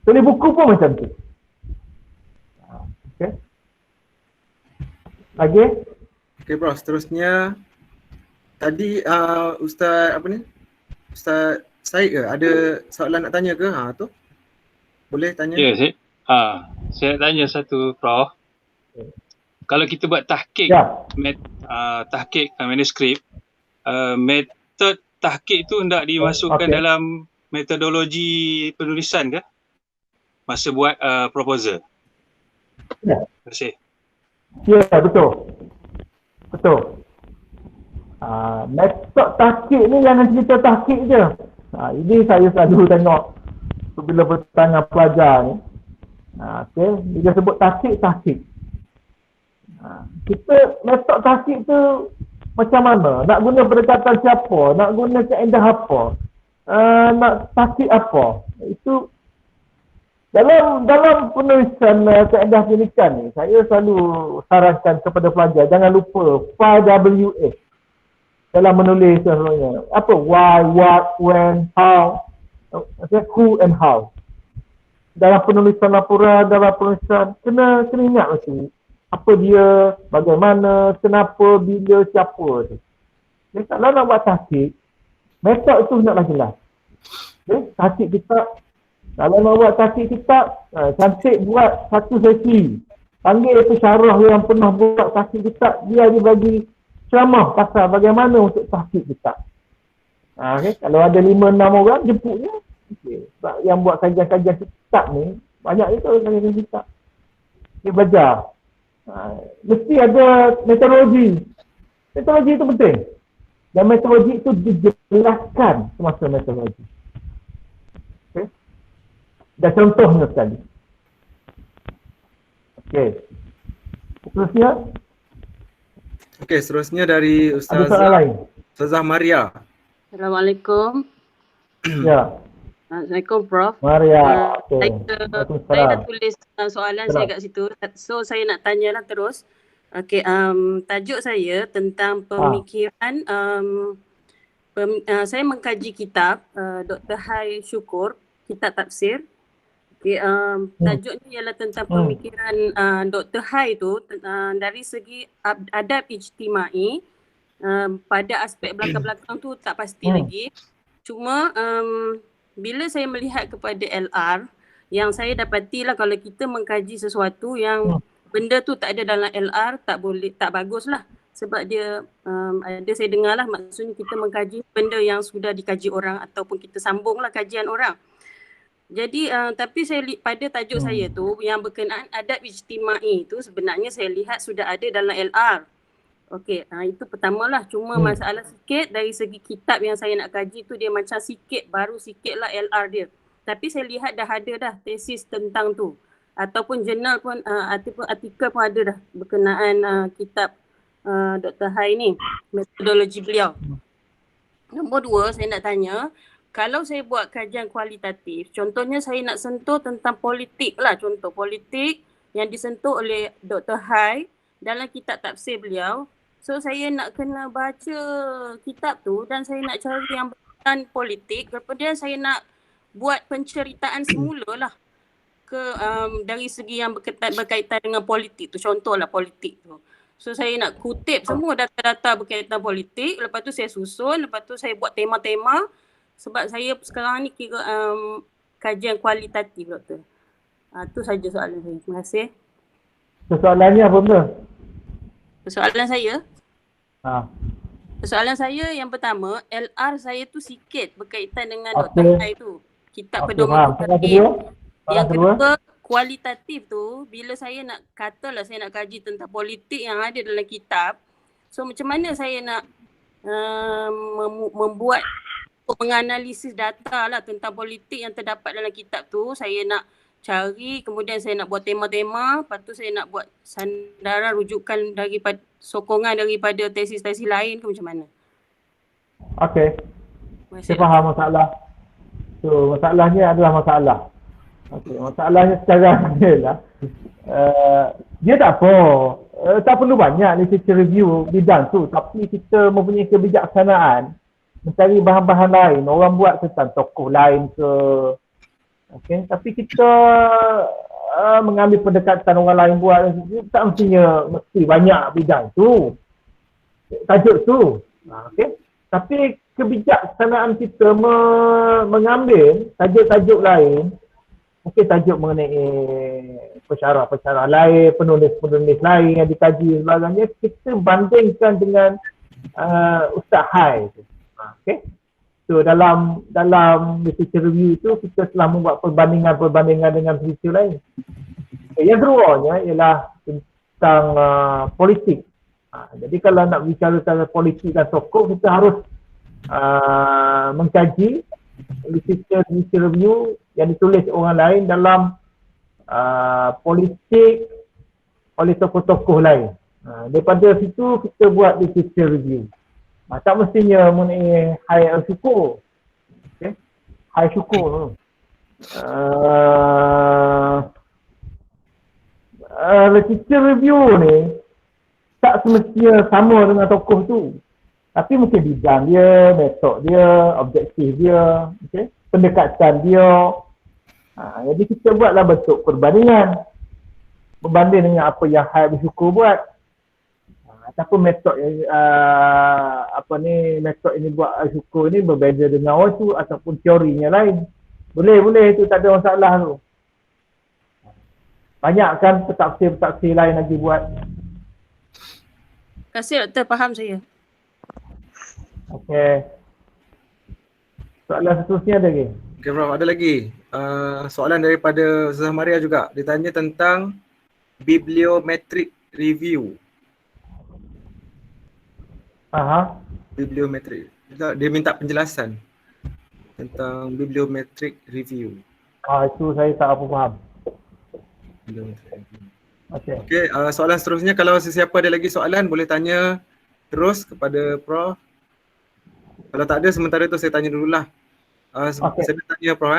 Tulis buku pun macam tu. Okey. Lagi? Okey bro, seterusnya tadi Ustaz Ustaz Syed ke ada soalan nak tanya ke? Tu. Boleh tanya? Ya, saya tanya satu Prof. Kalau kita buat tahqiq, tahqiq manuskrip, metod tahqiq itu hendak dimasukkan dalam metodologi penulisan ke? Masa buat proposal. Ya. Terima kasih. Ya, betul. Betul. Metod tahqiq ni jangan cerita tahqiq je. Ini saya selalu tengok bila bertanya pelajar ni. Okay. Bila sebut tahqiq. Kita metod tahqiq tu macam mana? Nak guna pendekatan siapa? Nak guna kaedah apa? Nak tahqiq apa? Itu dalam penulisan kaedah pendidikan ni, saya selalu sarankan kepada pelajar jangan lupa 5WH dalam menulis sebenarnya. Apa? Why, what, when, how, who and how. Dalam penulisan laporan, dalam penulisan kena ingat mesti apa dia, bagaimana, kenapa, bila, siapa tu. Jadi kalau nak buat tahqiq, metod tu hendaklah jelas. Okay? Tahqiq kitab. Kalau nak buat tahqiq kitab, cantik buat satu sesi. Panggil pensyarah yang pernah buat tahqiq kitab, dia bagi ceramah pasal bagaimana untuk tahqiq kitab. Okay? Kalau ada 5-6 orang, jemput je. Okay. Sebab yang buat kajian-kajian kitab ni, banyak itu kajian kitab. Dia belajar. Mesti ada metodologi. Metodologi itu penting. Dan metodologi itu dijelaskan semasa metodologi. Okay. Dan contohnya sekali. Okey. Seterusnya. Okey, seterusnya dari Ustazah Maria. Assalamualaikum. Ya. Assalamualaikum Prof. Maria. Saya dah tulis soalan saya kat situ. So saya nak tanyalah terus. Okey, tajuk saya tentang pemikiran saya mengkaji kitab Dr. Hai Syukur, kitab tafsir. Okay, tajuknya ialah tentang pemikiran Dr. Hai tu dari segi adab ijtimai. Pada aspek belakang-belakang tu tak pasti lagi. Cuma bila saya melihat kepada LR, yang saya dapatilah kalau kita mengkaji sesuatu yang benda tu tak ada dalam LR, tak bagus lah. Sebab dia ada saya dengar lah, maksudnya kita mengkaji benda yang sudah dikaji orang ataupun kita sambunglah kajian orang. Jadi tapi saya pada tajuk saya tu yang berkenaan adab ijtimai tu sebenarnya saya lihat sudah ada dalam LR. Okey, itu pertamalah. Cuma masalah sikit dari segi kitab yang saya nak kaji tu dia macam sikit, baru sikit lah LR dia. Tapi saya lihat dah ada dah tesis tentang tu. Ataupun jurnal pun, ataupun artikel pun ada dah berkenaan kitab Dr. Hai ni, metodologi beliau. Nombor 2, saya nak tanya, kalau saya buat kajian kualitatif, contohnya saya nak sentuh tentang politik lah, contoh politik yang disentuh oleh Dr. Hai dalam kitab tafsir beliau. So saya nak kena baca kitab tu dan saya nak cari yang berkaitan politik. Kemudian saya nak buat penceritaan semula lah ke dari segi yang berkaitan dengan politik tu. Contohlah politik tu. So saya nak kutip semua data-data berkaitan politik. Lepas tu saya susun. Lepas tu saya buat tema-tema. Sebab saya sekarang ni kira kajian kualitatif, Doktor. Tu saja soalan saya. Terima kasih. Soalannya apa benda? Soalan saya? Soalan saya yang pertama, LR saya tu sikit berkaitan dengan Dr. Hai tu. Kitab pedoman mutakhir. Yang kedua, kualitatif tu, bila saya nak katalah saya nak kaji tentang politik yang ada dalam kitab, so macam mana saya nak membuat, menganalisis data lah tentang politik yang terdapat dalam kitab tu. Saya nak cari, kemudian saya nak buat tema-tema, lepas tu saya nak buat sandaran rujukan daripada sokongan daripada tesis-tesis lain ke macam mana? Okey. Saya faham masalah. So, masalahnya adalah masalah. Okey, masalahnya secara adalah dia tak apa. Tak perlu banyak literature review bidang tu, tapi kita mempunyai kebijaksanaan mencari bahan-bahan lain. Orang buat tentang tokoh lain ke. Okay. Tapi kita mengambil pendekatan orang lain buat, tak mestinya mesti banyak bidang tu, tajuk tu. Okay. Tapi kebijaksanaan kita mengambil tajuk-tajuk lain, mungkin tajuk mengenai pensyarah-pensyarah lain, penulis-penulis lain yang dikaji sebagainya, kita bandingkan dengan Ustaz Hai tu. Okay. So dalam literature review itu kita telah membuat perbandingan dengan literature lain. Yang keduanya ialah tentang politik. Jadi kalau nak bicara tentang politik dan tokoh, kita harus mengkaji literature review yang ditulis orang lain dalam politik oleh tokoh-tokoh lain. Daripada situ kita buat literature review. Tak mestinya mengenai Hai Syukur. Okay. Hai Syukur. Literature review ni tak semestinya sama dengan tokoh tu. Tapi mungkin bidang dia, metod dia, objektif dia, okay, pendekatan dia. Jadi kita buatlah bentuk perbandingan. Berbanding dengan apa yang Hai Syukur buat. Ataupun metod metod ini buat syukur ni berbeza dengan orang tu ataupun teorinya lain. Boleh tu, tak ada masalah tu. Banyak kan petafsir lain lagi buat. Terima kasih Doktor, faham saya. Okey. Soalan seterusnya ada lagi? Okey Prof, ada lagi. Soalan daripada Ustazah Maria juga. Dia tanya tentang bibliometric review. Bibliometric. Dia minta penjelasan tentang bibliometric review. Itu saya tak apa faham. Okey, soalan seterusnya, kalau sesiapa ada lagi soalan boleh tanya terus kepada Prof. Kalau tak ada, sementara tu saya tanya dululah. Saya tanya Prof,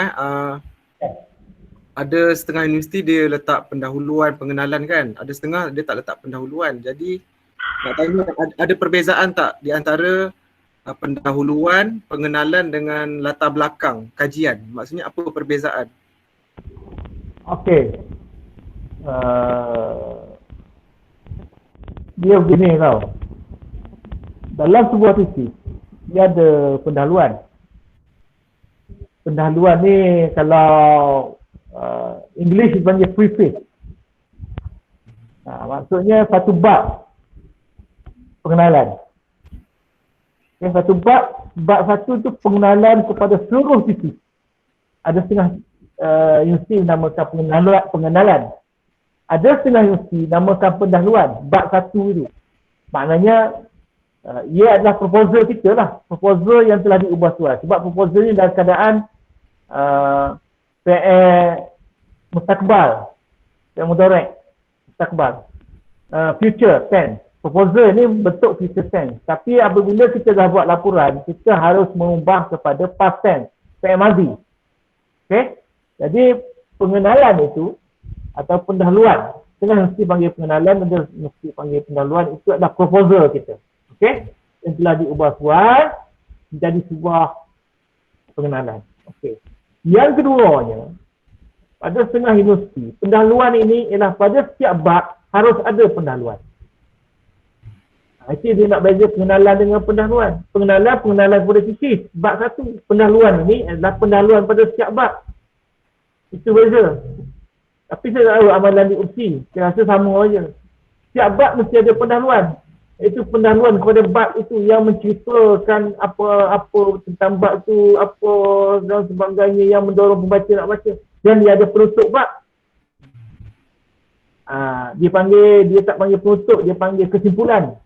ada setengah universiti dia letak pendahuluan pengenalan kan, ada setengah dia tak letak pendahuluan. Jadi nak tanya, ada perbezaan tak di antara pendahuluan, pengenalan dengan latar belakang kajian? Maksudnya apa perbezaan? Okey. Dia begini tau. Dalam sebuah tesis, dia ada pendahuluan. Pendahuluan ni kalau English dipanggil preface. Maksudnya satu bab pengenalan. Okay, satu bab satu tu pengenalan kepada seluruh tesis. Ada setengah universiti namakan pengenalan. Ada setengah universiti namakan pendahuluan, bab satu tu. Maknanya ia adalah proposal kita lah, proposal yang telah diubah tuan. Sebab proposal ni dalam keadaan mustakbal, yang mudhari', mustakbal, future tense. Proposal ni bentuk future tense. Tapi apabila kita dah buat laporan, kita harus mengubah kepada past tense, fi'il madhi. Okey? Jadi pengenalan itu atau pendahuluan, setengah mesti panggil pengenalan, dan mesti panggil pendahuluan, itu adalah proposal kita. Okey? Yang telah diubah tuan menjadi sebuah pengenalan. Okey. Yang keduanya, pada setengah universiti, pendahuluan ini ialah pada setiap bab harus ada pendahuluan. Itu dia nak beza pengenalan dengan pendahuluan. Pengenalan kepada tesis. Bab satu. Pendahuluan ini adalah pendahuluan pada setiap bab. Itu beza. Tapi saya tak tahu amalan di UPSI. Saya rasa sama saja. Setiap bab mesti ada pendahuluan. Itu pendahuluan kepada bab itu yang menceritakan apa tentang bab itu, apa dan sebagainya yang mendorong pembaca nak baca. Dan dia ada penutup bab. Dia tak panggil penutup, dia panggil kesimpulan.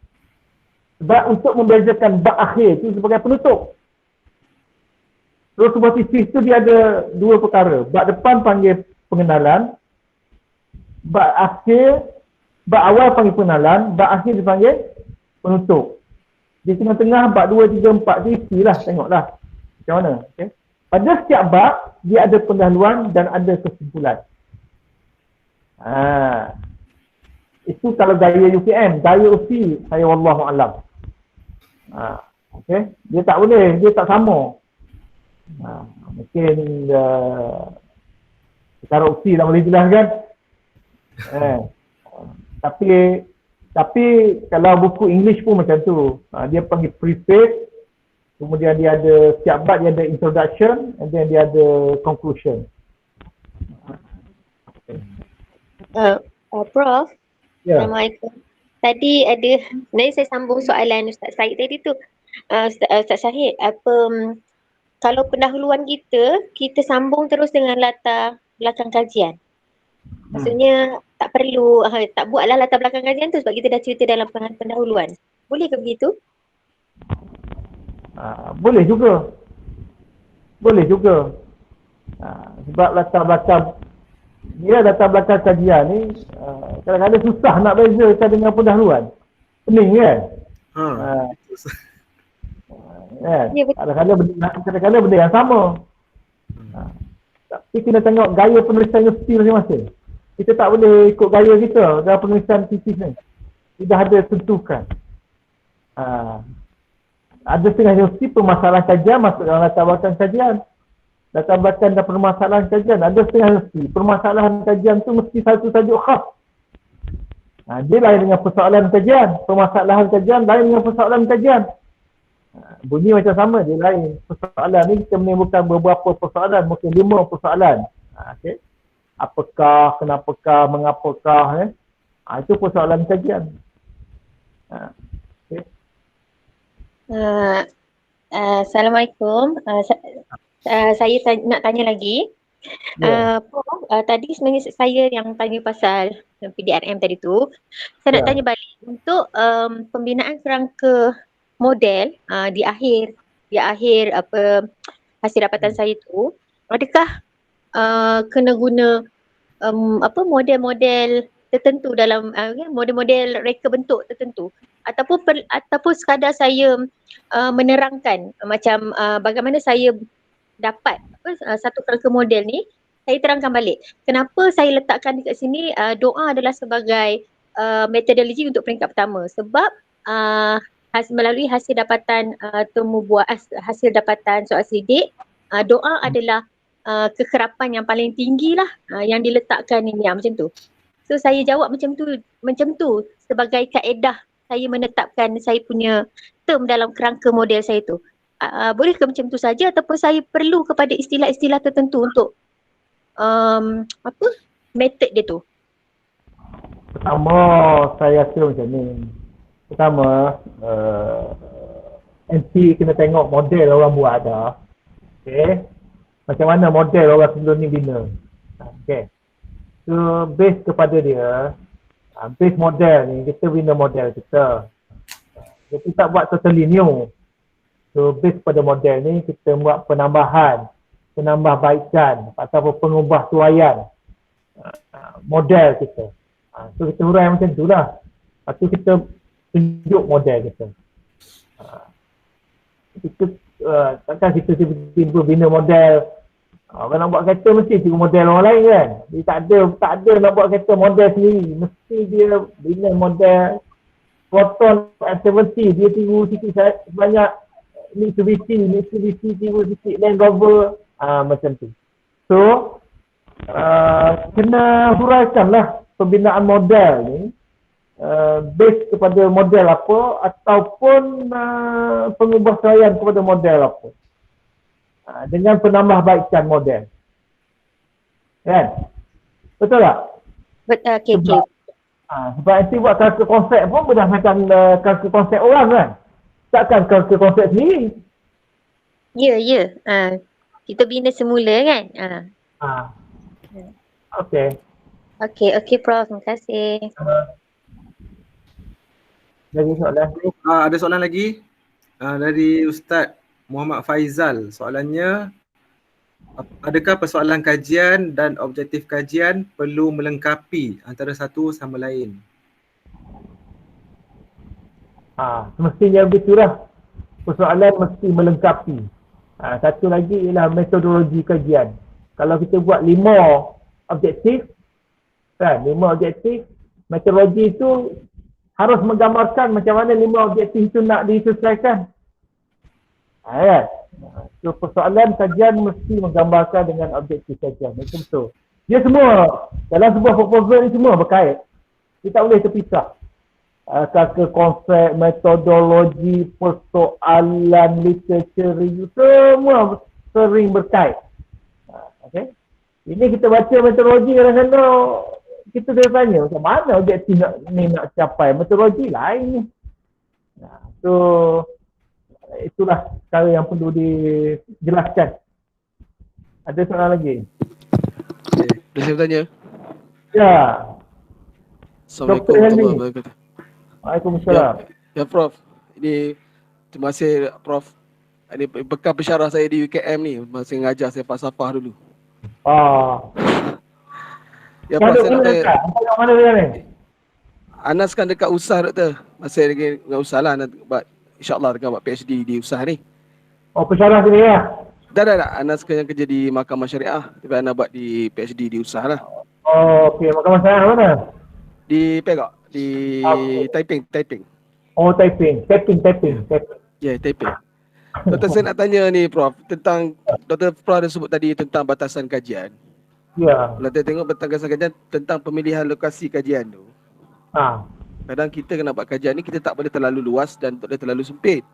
Sebab untuk membezakan bab akhir itu sebagai penutup. Terus sebuah tesis itu dia ada dua perkara. Bab depan panggil pengenalan, bab awal panggil pengenalan, bab akhir dipanggil penutup. Di tengah-tengah bab 2, 3, 4 tu isilah, tengoklah macam mana. Okay? Pada setiap bab dia ada pendahuluan dan ada kesimpulan. Itu kalau gaya UKM, gaya UPSI saya wallahu alam. Okay? Dia tak boleh, dia tak sama. Mungkin secara UPSI tak boleh jelaskan. Tapi kalau buku English pun macam tu. Dia panggil preface, kemudian dia ada setiap bab dia ada introduction, and then dia ada conclusion. Prof, Ya. Assalamualaikum. Tadi ada, sebenarnya saya sambung soalan Ustaz Syahid tadi tu. Ustaz Syahid, kalau pendahuluan kita sambung terus dengan latar belakang kajian. Maksudnya tak perlu, tak buatlah latar belakang kajian tu sebab kita dah cerita dalam pendahuluan. Boleh ke begitu? Boleh juga. Sebab latar belakang kajian ni kadang-kadang susah nak bezakan dengan pendahuluan. Pening kan? Kadang-kadang benda yang sama. Tapi kena tengok gaya penulisan universiti masing-masing. Kita tak boleh ikut gaya kita dalam penulisan tesis ni. Tidak ada tentukan. Ada setengah universiti permasalahan kajian masuk dalam latar belakang kajian. Latar belakang dan permasalahan kajian. Ada setengah universiti permasalahan kajian tu mesti satu tajuk khas. Dia lain dengan persoalan kajian. Permasalahan kajian lain dengan persoalan kajian. Bunyi macam sama, dia lain. Persoalan ni kita menimbulkan beberapa persoalan, mungkin 5 persoalan. Okay. Apakah, kenapakah, mengapakah. Itu persoalan kajian. Okay. Assalamualaikum. Saya nak tanya lagi. Tadi sebenarnya saya yang tanya pasal PDRM tadi tu. Saya nak tanya balik untuk pembinaan kerangka model di akhir hasil dapatan saya tu, adakah kena guna model-model tertentu dalam model-model reka bentuk tertentu ataupun sekadar saya menerangkan macam bagaimana saya dapat satu kerangka model ni, saya terangkan balik kenapa saya letakkan dekat sini doa adalah sebagai metodologi untuk peringkat pertama, sebab melalui hasil dapatan hasil dapatan soal sidik, doa adalah kekerapan yang paling tinggi lah yang diletakkan ini, macam tu. So saya jawab macam tu sebagai kaedah saya menetapkan saya punya term dalam kerangka model saya tu. Bolehkah macam tu saja ataupun saya perlu kepada istilah-istilah tertentu untuk method dia tu? Pertama, saya rasa macam ni. Pertama, NT kena tengok model orang buat dah. Okay. Macam mana model orang sebelum ni bina. Okay. So, base kepada dia, base model ni, kita bina model kita. Kita tak buat totally new. So, base pada model ni, kita buat penambahbaikan ataupun pengubah tuaian model kita. So, kita huraian macam tu lah. Lepas tu kita tunjuk model kita. Takkan kita tiba-tiba bina model. Kalau nak buat kereta mesti tengok model orang lain kan. Dia tak ada nak buat kereta model sendiri. Mesti dia bina model Proton S70, dia tiru sikit banyak Mitsubishi tiru sikit Land Rover, macam tu. So, kena huraikan lah pembinaan model ni base kepada model apa ataupun pengubah tuaian kepada model apa. Dengan penambahbaikan model. Kan? Betul tak? Betul, okay. Sebab nanti buat kalkul konsep pun berdasarkan kalkul konsep orang kan? Takkan kalkul konsep sendiri. Ya. Kita bina semula kan? Okay. Okay, Prof. Terima kasih. Lagi soalan? Ada soalan lagi? Dari Ustaz Muhammad Faizal. Soalannya, adakah persoalan kajian dan objektif kajian perlu melengkapi antara satu sama lain? Semestinya begitulah. Persoalan mesti melengkapi. Satu lagi ialah metodologi kajian. Kalau kita buat 5 objektif, kan, 5 objektif, metodologi itu harus menggambarkan macam mana 5 objektif itu nak diselesaikan. Kan? So, persoalan kajian mesti menggambarkan dengan objektif kajian. Macam tu. Dia semua, dalam sebuah proposal ni semua berkait. Dia tak boleh terpisah. Kalkul konsep, metodologi, persoalan, literature review, semua sering berkait. Okay? Ini kita baca metodologi kadang-kadang kita tanya macam mana objektif nak capai. Metodologi lain ni. So, itulah cara yang perlu dijelaskan. Ada soalan lagi? Okay. Boleh saya bertanya? Ya. Assalamualaikum warahmatullahi wabarakatuh. Waalaikumsalam. Ya Prof. Ini terima kasih Prof. Ini bekal pensyarah saya di UKM ni. Masa ngajar saya falsafah dulu. Ya Prof, saya nak tanya. Mana dia ni? Anas kan dekat USAH Doktor. Masih lagi dengan USAH lah nak buat, InsyaAllah dengan buat PhD di USAH ni. Pensyarah sini ya? Dah. Anas yang kerja di Mahkamah Syariah. Tapi Anas buat di PhD di USAH lah. Okey. Mahkamah Syariah mana? Di Perak. Di Taiping. Taiping. Ya, Taiping. Doktor, saya nak tanya ni Prof. Tentang, Doktor Prof ada sebut tadi tentang batasan kajian. Ya. Kalau kita tengok batasan kajian tentang pemilihan lokasi kajian tu. Kadang kita kena buat kajian ni, kita tak boleh terlalu luas dan tak boleh terlalu sempit.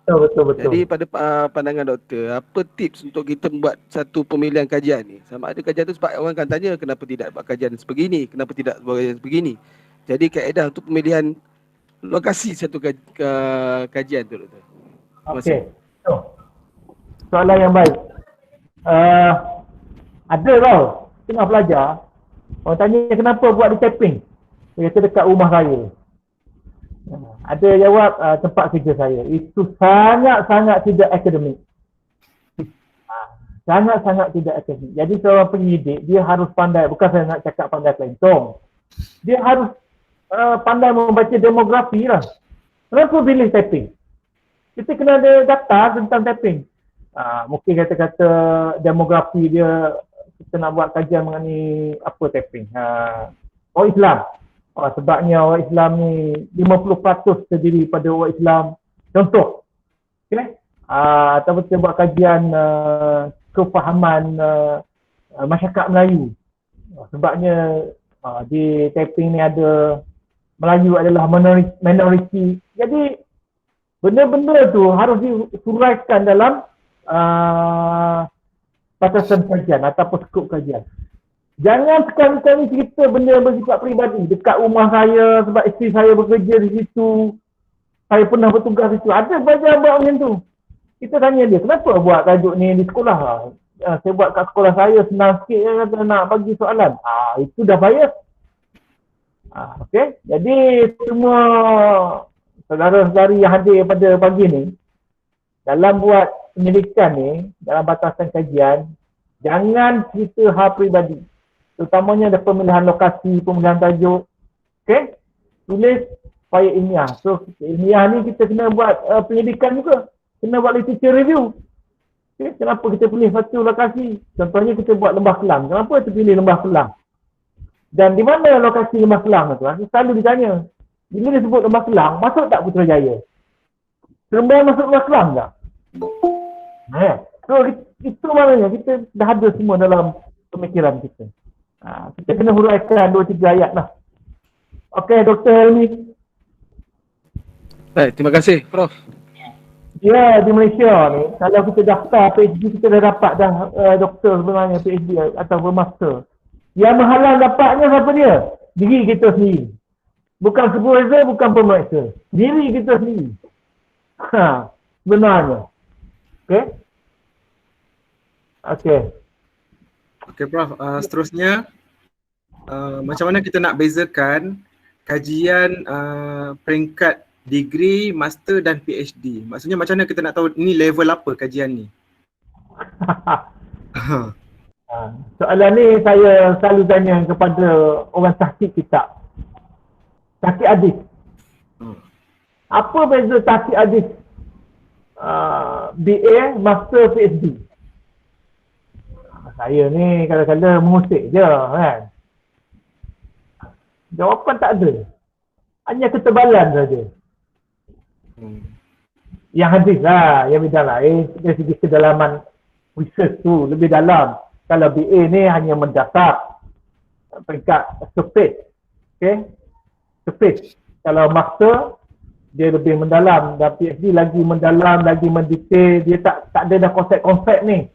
Betul. Jadi pada pandangan doktor, apa tips untuk kita membuat satu pemilihan kajian ni? Sama ada kajian tu, sebab orang akan tanya kenapa tidak buat kajian sebegini, kenapa tidak buat kajian sebegini. Jadi kaedah untuk pemilihan lokasi satu kajian tu, doktor. Okey. Soalan yang baik. Ada tau, tengah belajar, orang tanya kenapa buat di tapping. Dia kata dekat rumah saya. Ada jawab tempat kerja saya. Itu sangat-sangat tidak akademik. Sangat-sangat tidak akademik. Jadi seorang penyidik, dia harus pandai, bukan saya nak cakap pandai pelentong. Dia harus pandai membaca demografi lah. Kenapa pilih tapping? Kita kena ada data tentang tapping. Mungkin kata-kata demografi dia, kita nak buat kajian mengenai apa tapping. Orang Islam. Sebabnya orang Islam ni 50% terdiri pada orang Islam. Contoh. Okay? Atau kita buat kajian kefahaman masyarakat Melayu. Sebabnya di tapping ni ada Melayu adalah minoriti. Jadi benda-benda tu harus disuraikan dalam batasan kajian ataupun skop kajian. Jangan sekali-kali cerita benda bersifat peribadi. Dekat rumah saya sebab isteri saya bekerja di situ. Saya pernah bertugas di situ. Ada belajar buat macam tu. Kita tanya dia, kenapa buat tajuk ni di sekolah? Saya buat kat sekolah saya senang sikit ya, kata nak bagi soalan. Itu dah bias. Okey. Jadi semua saudara-saudari yang hadir pada pagi ni, dalam buat penyelidikan ni, dalam batasan kajian, jangan cerita hal peribadi. Terutamanya ada pemilihan lokasi, pemilihan tajuk. Okey? Tulis supaya ilmiah. So, ilmiah ni kita kena buat penyelidikan juga. Kena buat literature review. Okay? Kenapa kita pilih satu lokasi? Contohnya kita buat Lembah Kelang. Kenapa kita pilih Lembah Kelang? Dan di mana lokasi Lembah Kelang tu? Selalu ditanya. Bila disebut Lembah Kelang, masuk tak Putrajaya? Seremban masuk Lembah Kelang tak? So, itu maknanya kita dah ada semua dalam pemikiran kita. Kita kena huraikan 2-3 ayat lah. Okey, Dr. Helmi. Baik, terima kasih, Prof. Ya, di Malaysia ni, kalau kita daftar PhD, kita dah dapat dah doktor sebenarnya PhD atau master. Yang menghalang dapatnya siapa dia? Diri kita sendiri. Bukan supervisor, bukan pemeriksa. Diri kita sendiri. Sebenarnya. Okey? Okey. Okey Prof, seterusnya macam mana kita nak bezakan kajian peringkat degree, master dan PhD? Maksudnya macam mana kita nak tahu ni level apa kajian ni? Soalan ni saya selalu tanya kepada orang tahqiq kitab. Tahqiq hadis. Apa beza tahqiq hadis BA, master, PhD? Saya ni kadang-kadang mengusik je kan. Jawapan tak ada. Hanya ketebalan saja. Yang hadis lah, yang bidang lain. Dari segi kedalaman research tu lebih dalam. Kalau BA ni hanya mendasar peringkat surface. Okay? Surface. Kalau master, dia lebih mendalam. Dan PhD lagi mendalam, lagi mendetail. Dia tak ada dah konsep-konsep ni.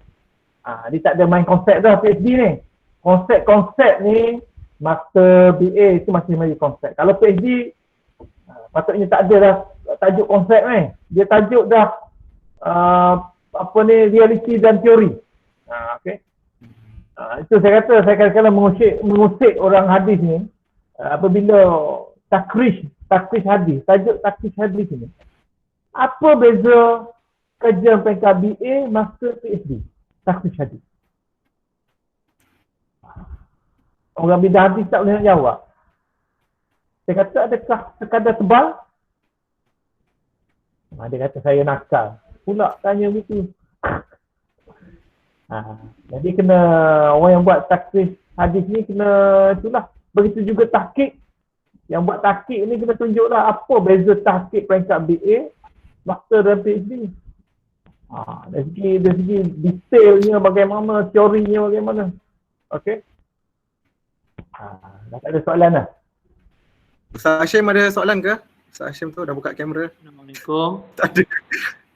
Dia tak ada main konsep dah PhD ni. Konsep-konsep ni, master, BA itu masih main konsep. Kalau PhD, patutnya tak ada dah tajuk konsep ni. Dia tajuk dah reality dan teori. Okay. Itu saya kata, saya kadang-kadang mengusik orang hadis ni apabila takrish hadis, tajuk takrish hadis ni. Apa beza kajian peringkat BA, master, PhD? Takrish hadis. Orang bidang hadis tak boleh nak jawab. Saya kata adakah sekadar tebal? Dia kata saya nakal. Pula tanya begitu. Jadi kena orang yang buat takrish hadis ni kena itulah. Begitu juga tahqiq. Yang buat tahqiq ni kena tunjuklah apa beza tahqiq peringkat BA, master dan PhD. Dari segi detailnya bagaimana, teorinya bagaimana. Okey. Dah tak ada soalan dah. Ustaz Hashim ada soalan ke? Ustaz Hashim tu dah buka kamera. Assalamualaikum. Tak ada.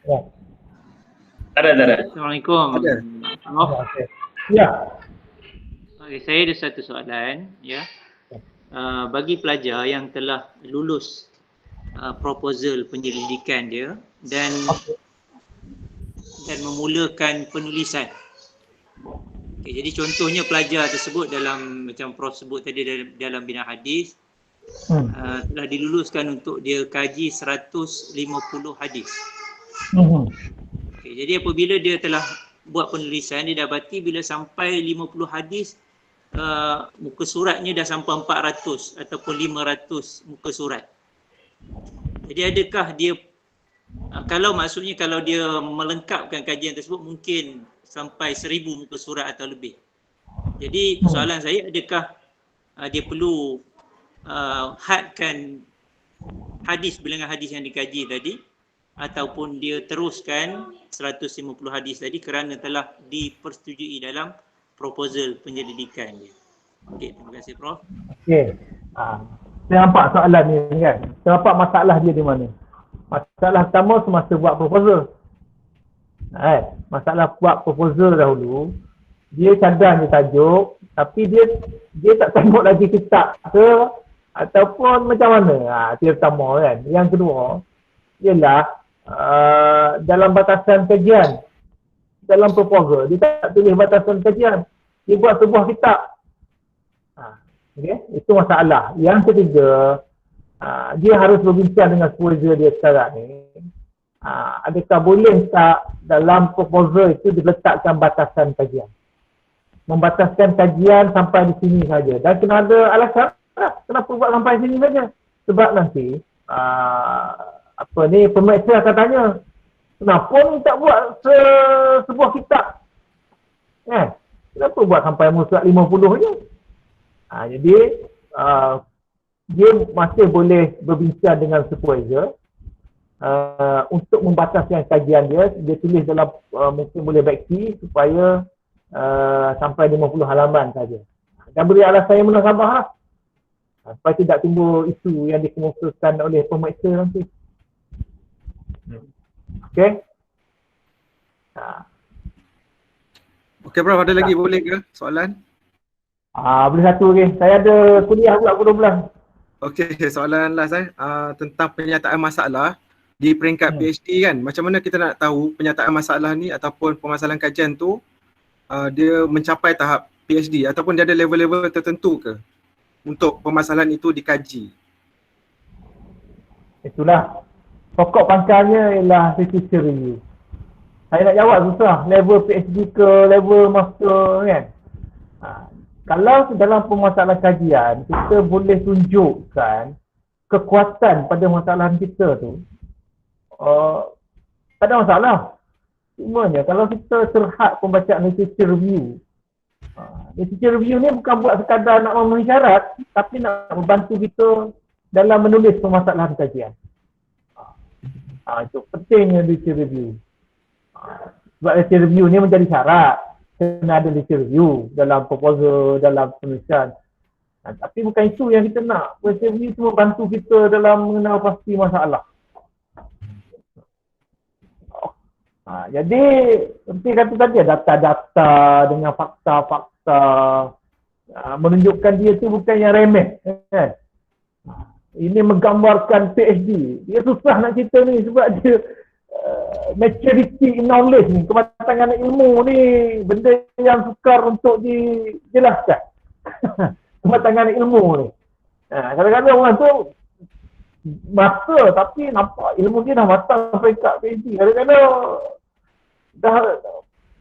Ya. Ada. Assalamualaikum. Ada. Okey. Ya. Okay, saya ada satu soalan ya. Bagi pelajar yang telah lulus proposal penyelidikan dia dan memulakan penulisan. Okay, jadi contohnya pelajar tersebut dalam macam Prof sebut tadi dalam bidang hadis telah diluluskan untuk dia kaji 150 hadis. Okay, jadi apabila dia telah buat penulisan, dia dapati bila sampai 50 hadis muka suratnya dah sampai 400 ataupun 500 muka surat. Jadi adakah dia kalau dia melengkapkan kajian tersebut mungkin sampai 1000 muka surat atau lebih. Jadi soalan saya, adakah dia perlu hadkan hadis, bilangan hadis yang dikaji tadi, ataupun dia teruskan 150 hadis tadi kerana telah dipersetujui dalam proposal penyelidikan dia. Okey, terima kasih Prof. Okey. Saya nampak soalan ni kan. Saya nampak masalah dia di mana. Masalah pertama semasa buat proposal. Masalah buat proposal dahulu, dia cadang dia tajuk, tapi dia tak tengok lagi kitab ke ataupun macam mana. Itu yang pertama kan. Yang kedua ialah dalam batasan kajian, dalam proposal dia tak tulis batasan kajian, dia buat sebuah kitab. Okay? Itu masalah. Yang ketiga, dia harus berbincang dengan supervisor dia sekarang ni. Adakah boleh tak dalam proposal itu diletakkan batasan kajian, membataskan kajian sampai di sini saja, dan kena ada alasan kenapa buat sampai sini saja. Sebab nanti pemeriksa akan tanya, kenapa ni tak buat sebuah kitab? Kenapa buat sampai muka 50 je? Jadi dia masih boleh berbincang dengan supervisor untuk membataskan kajian dia. Dia tulis dalam mungkin boleh baiki supaya sampai 50 halaman saja. Dan beri alasan yang munasabah supaya tidak timbul isu yang dikemukakan oleh pemeriksa nanti. Okey. Okey Prof, ada lagi boleh ke soalan? Boleh satu lagi. Saya ada kuliah pula pukul 12. Okey, soalan last tentang penyataan masalah di peringkat PhD kan. Macam mana kita nak tahu penyataan masalah ni ataupun permasalahan kajian tu dia mencapai tahap PhD ataupun dia ada level-level tertentu ke untuk permasalahan itu dikaji? Itulah. Pokok pangkalnya ialah literature review. Saya nak jawab susah. Level PhD ke level master kan. Kalau dalam permasalahan kajian, kita boleh tunjukkan kekuatan pada masalah kita tu, tak ada masalah. Cumanya kalau kita terhad pembacaan literature review, literature review ni bukan buat sekadar nak memenuhi syarat, tapi nak membantu kita dalam menulis permasalahan kajian. Itu pentingnya literature review. Sebab literature review ni menjadi syarat. Kena ada literature review dalam proposal, dalam penulisan. Tapi bukan itu yang kita nak. Literature review cuma bantu kita dalam mengenal pasti masalah. Jadi seperti kata tadi, data-data dengan fakta-fakta menunjukkan dia tu bukan yang remeh kan? Ini menggambarkan PhD. Dia susah nak cerita ni sebab dia maturity in knowledge ni, kematangan ilmu ni benda yang sukar untuk dijelaskan. Kematangan ilmu ni. Kadang-kadang orang tu masa tapi nampak ilmu dia dah matang peringkat PhD. Kadang-kadang dah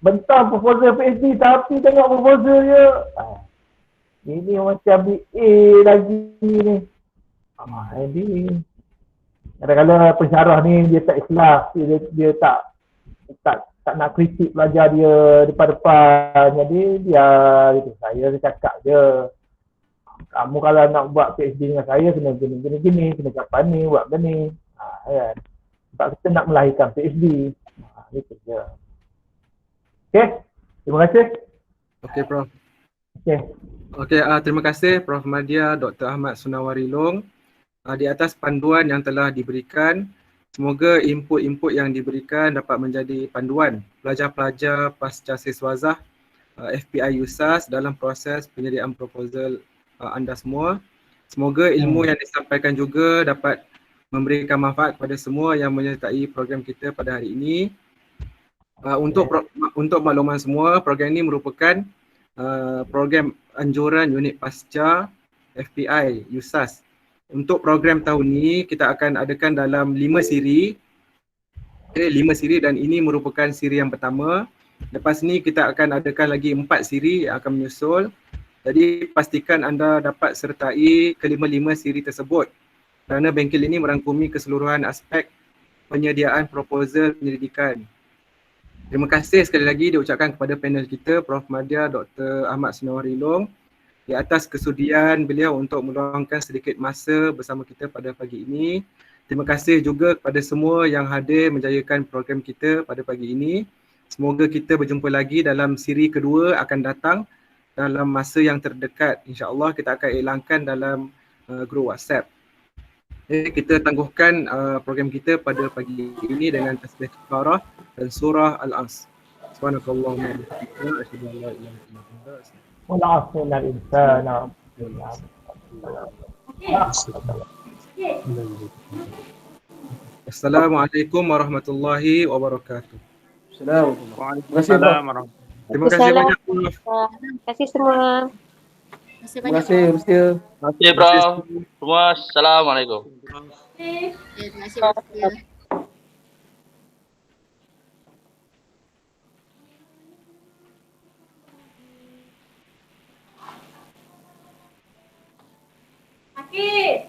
bentang proposal PhD tapi tengok proposal dia ini macam BA lagi ni. Jadi kadang-kadang pensyarah ni dia tak ikhlas, dia tak nak kritik pelajar dia depan-depan. Jadi dia gitu, saya cakap je, kamu kalau nak buat PhD dengan saya kena gini, kena kapan ni, buat begini. Kan? Sebab kita nak melahirkan PhD. Itu je. Okey, terima kasih. Okey Prof. Okey. Okey, terima kasih Prof Madya, Dr. Ahmad Sunawari Long. di atas panduan yang telah diberikan. Semoga input-input yang diberikan dapat menjadi panduan pelajar-pelajar pasca siswazah FPI USAS dalam proses penyediaan proposal anda semua. Semoga ilmu yang disampaikan juga dapat memberikan manfaat kepada semua yang menyertai program kita pada hari ini. Untuk makluman semua, program ini merupakan program anjuran unit pasca FPI USAS. Untuk program tahun ini kita akan adakan dalam 5 siri. 5 siri dan ini merupakan siri yang pertama. Lepas ni kita akan adakan lagi 4 siri yang akan menyusul. Jadi pastikan anda dapat sertai kelima-lima siri tersebut kerana bengkel ini merangkumi keseluruhan aspek penyediaan proposal penyelidikan. Terima kasih sekali lagi diucapkan kepada panel kita, Prof. Madya, Dr. Ahmad Sunawari Long di atas kesudian beliau untuk meluangkan sedikit masa bersama kita pada pagi ini. Terima kasih juga kepada semua yang hadir menjayakan program kita pada pagi ini. Semoga kita berjumpa lagi dalam siri kedua akan datang dalam masa yang terdekat. InsyaAllah kita akan elangkan dalam grup WhatsApp. Jadi kita tangguhkan program kita pada pagi ini dengan tasbih kafarah dan surah Al-As. Subhanakallahumma wa bihamdika asyhadu an la ilaha illa anta astaghfiruka wal 'asri innal insana Assalamualaikum warahmatullahi wabarakatuh. Assalamualaikum. Terima kasih banyak. Terima kasih semua. Terima kasih Rustia. Terima kasih bro. Semua assalamualaikum. Terima kasih. Okey.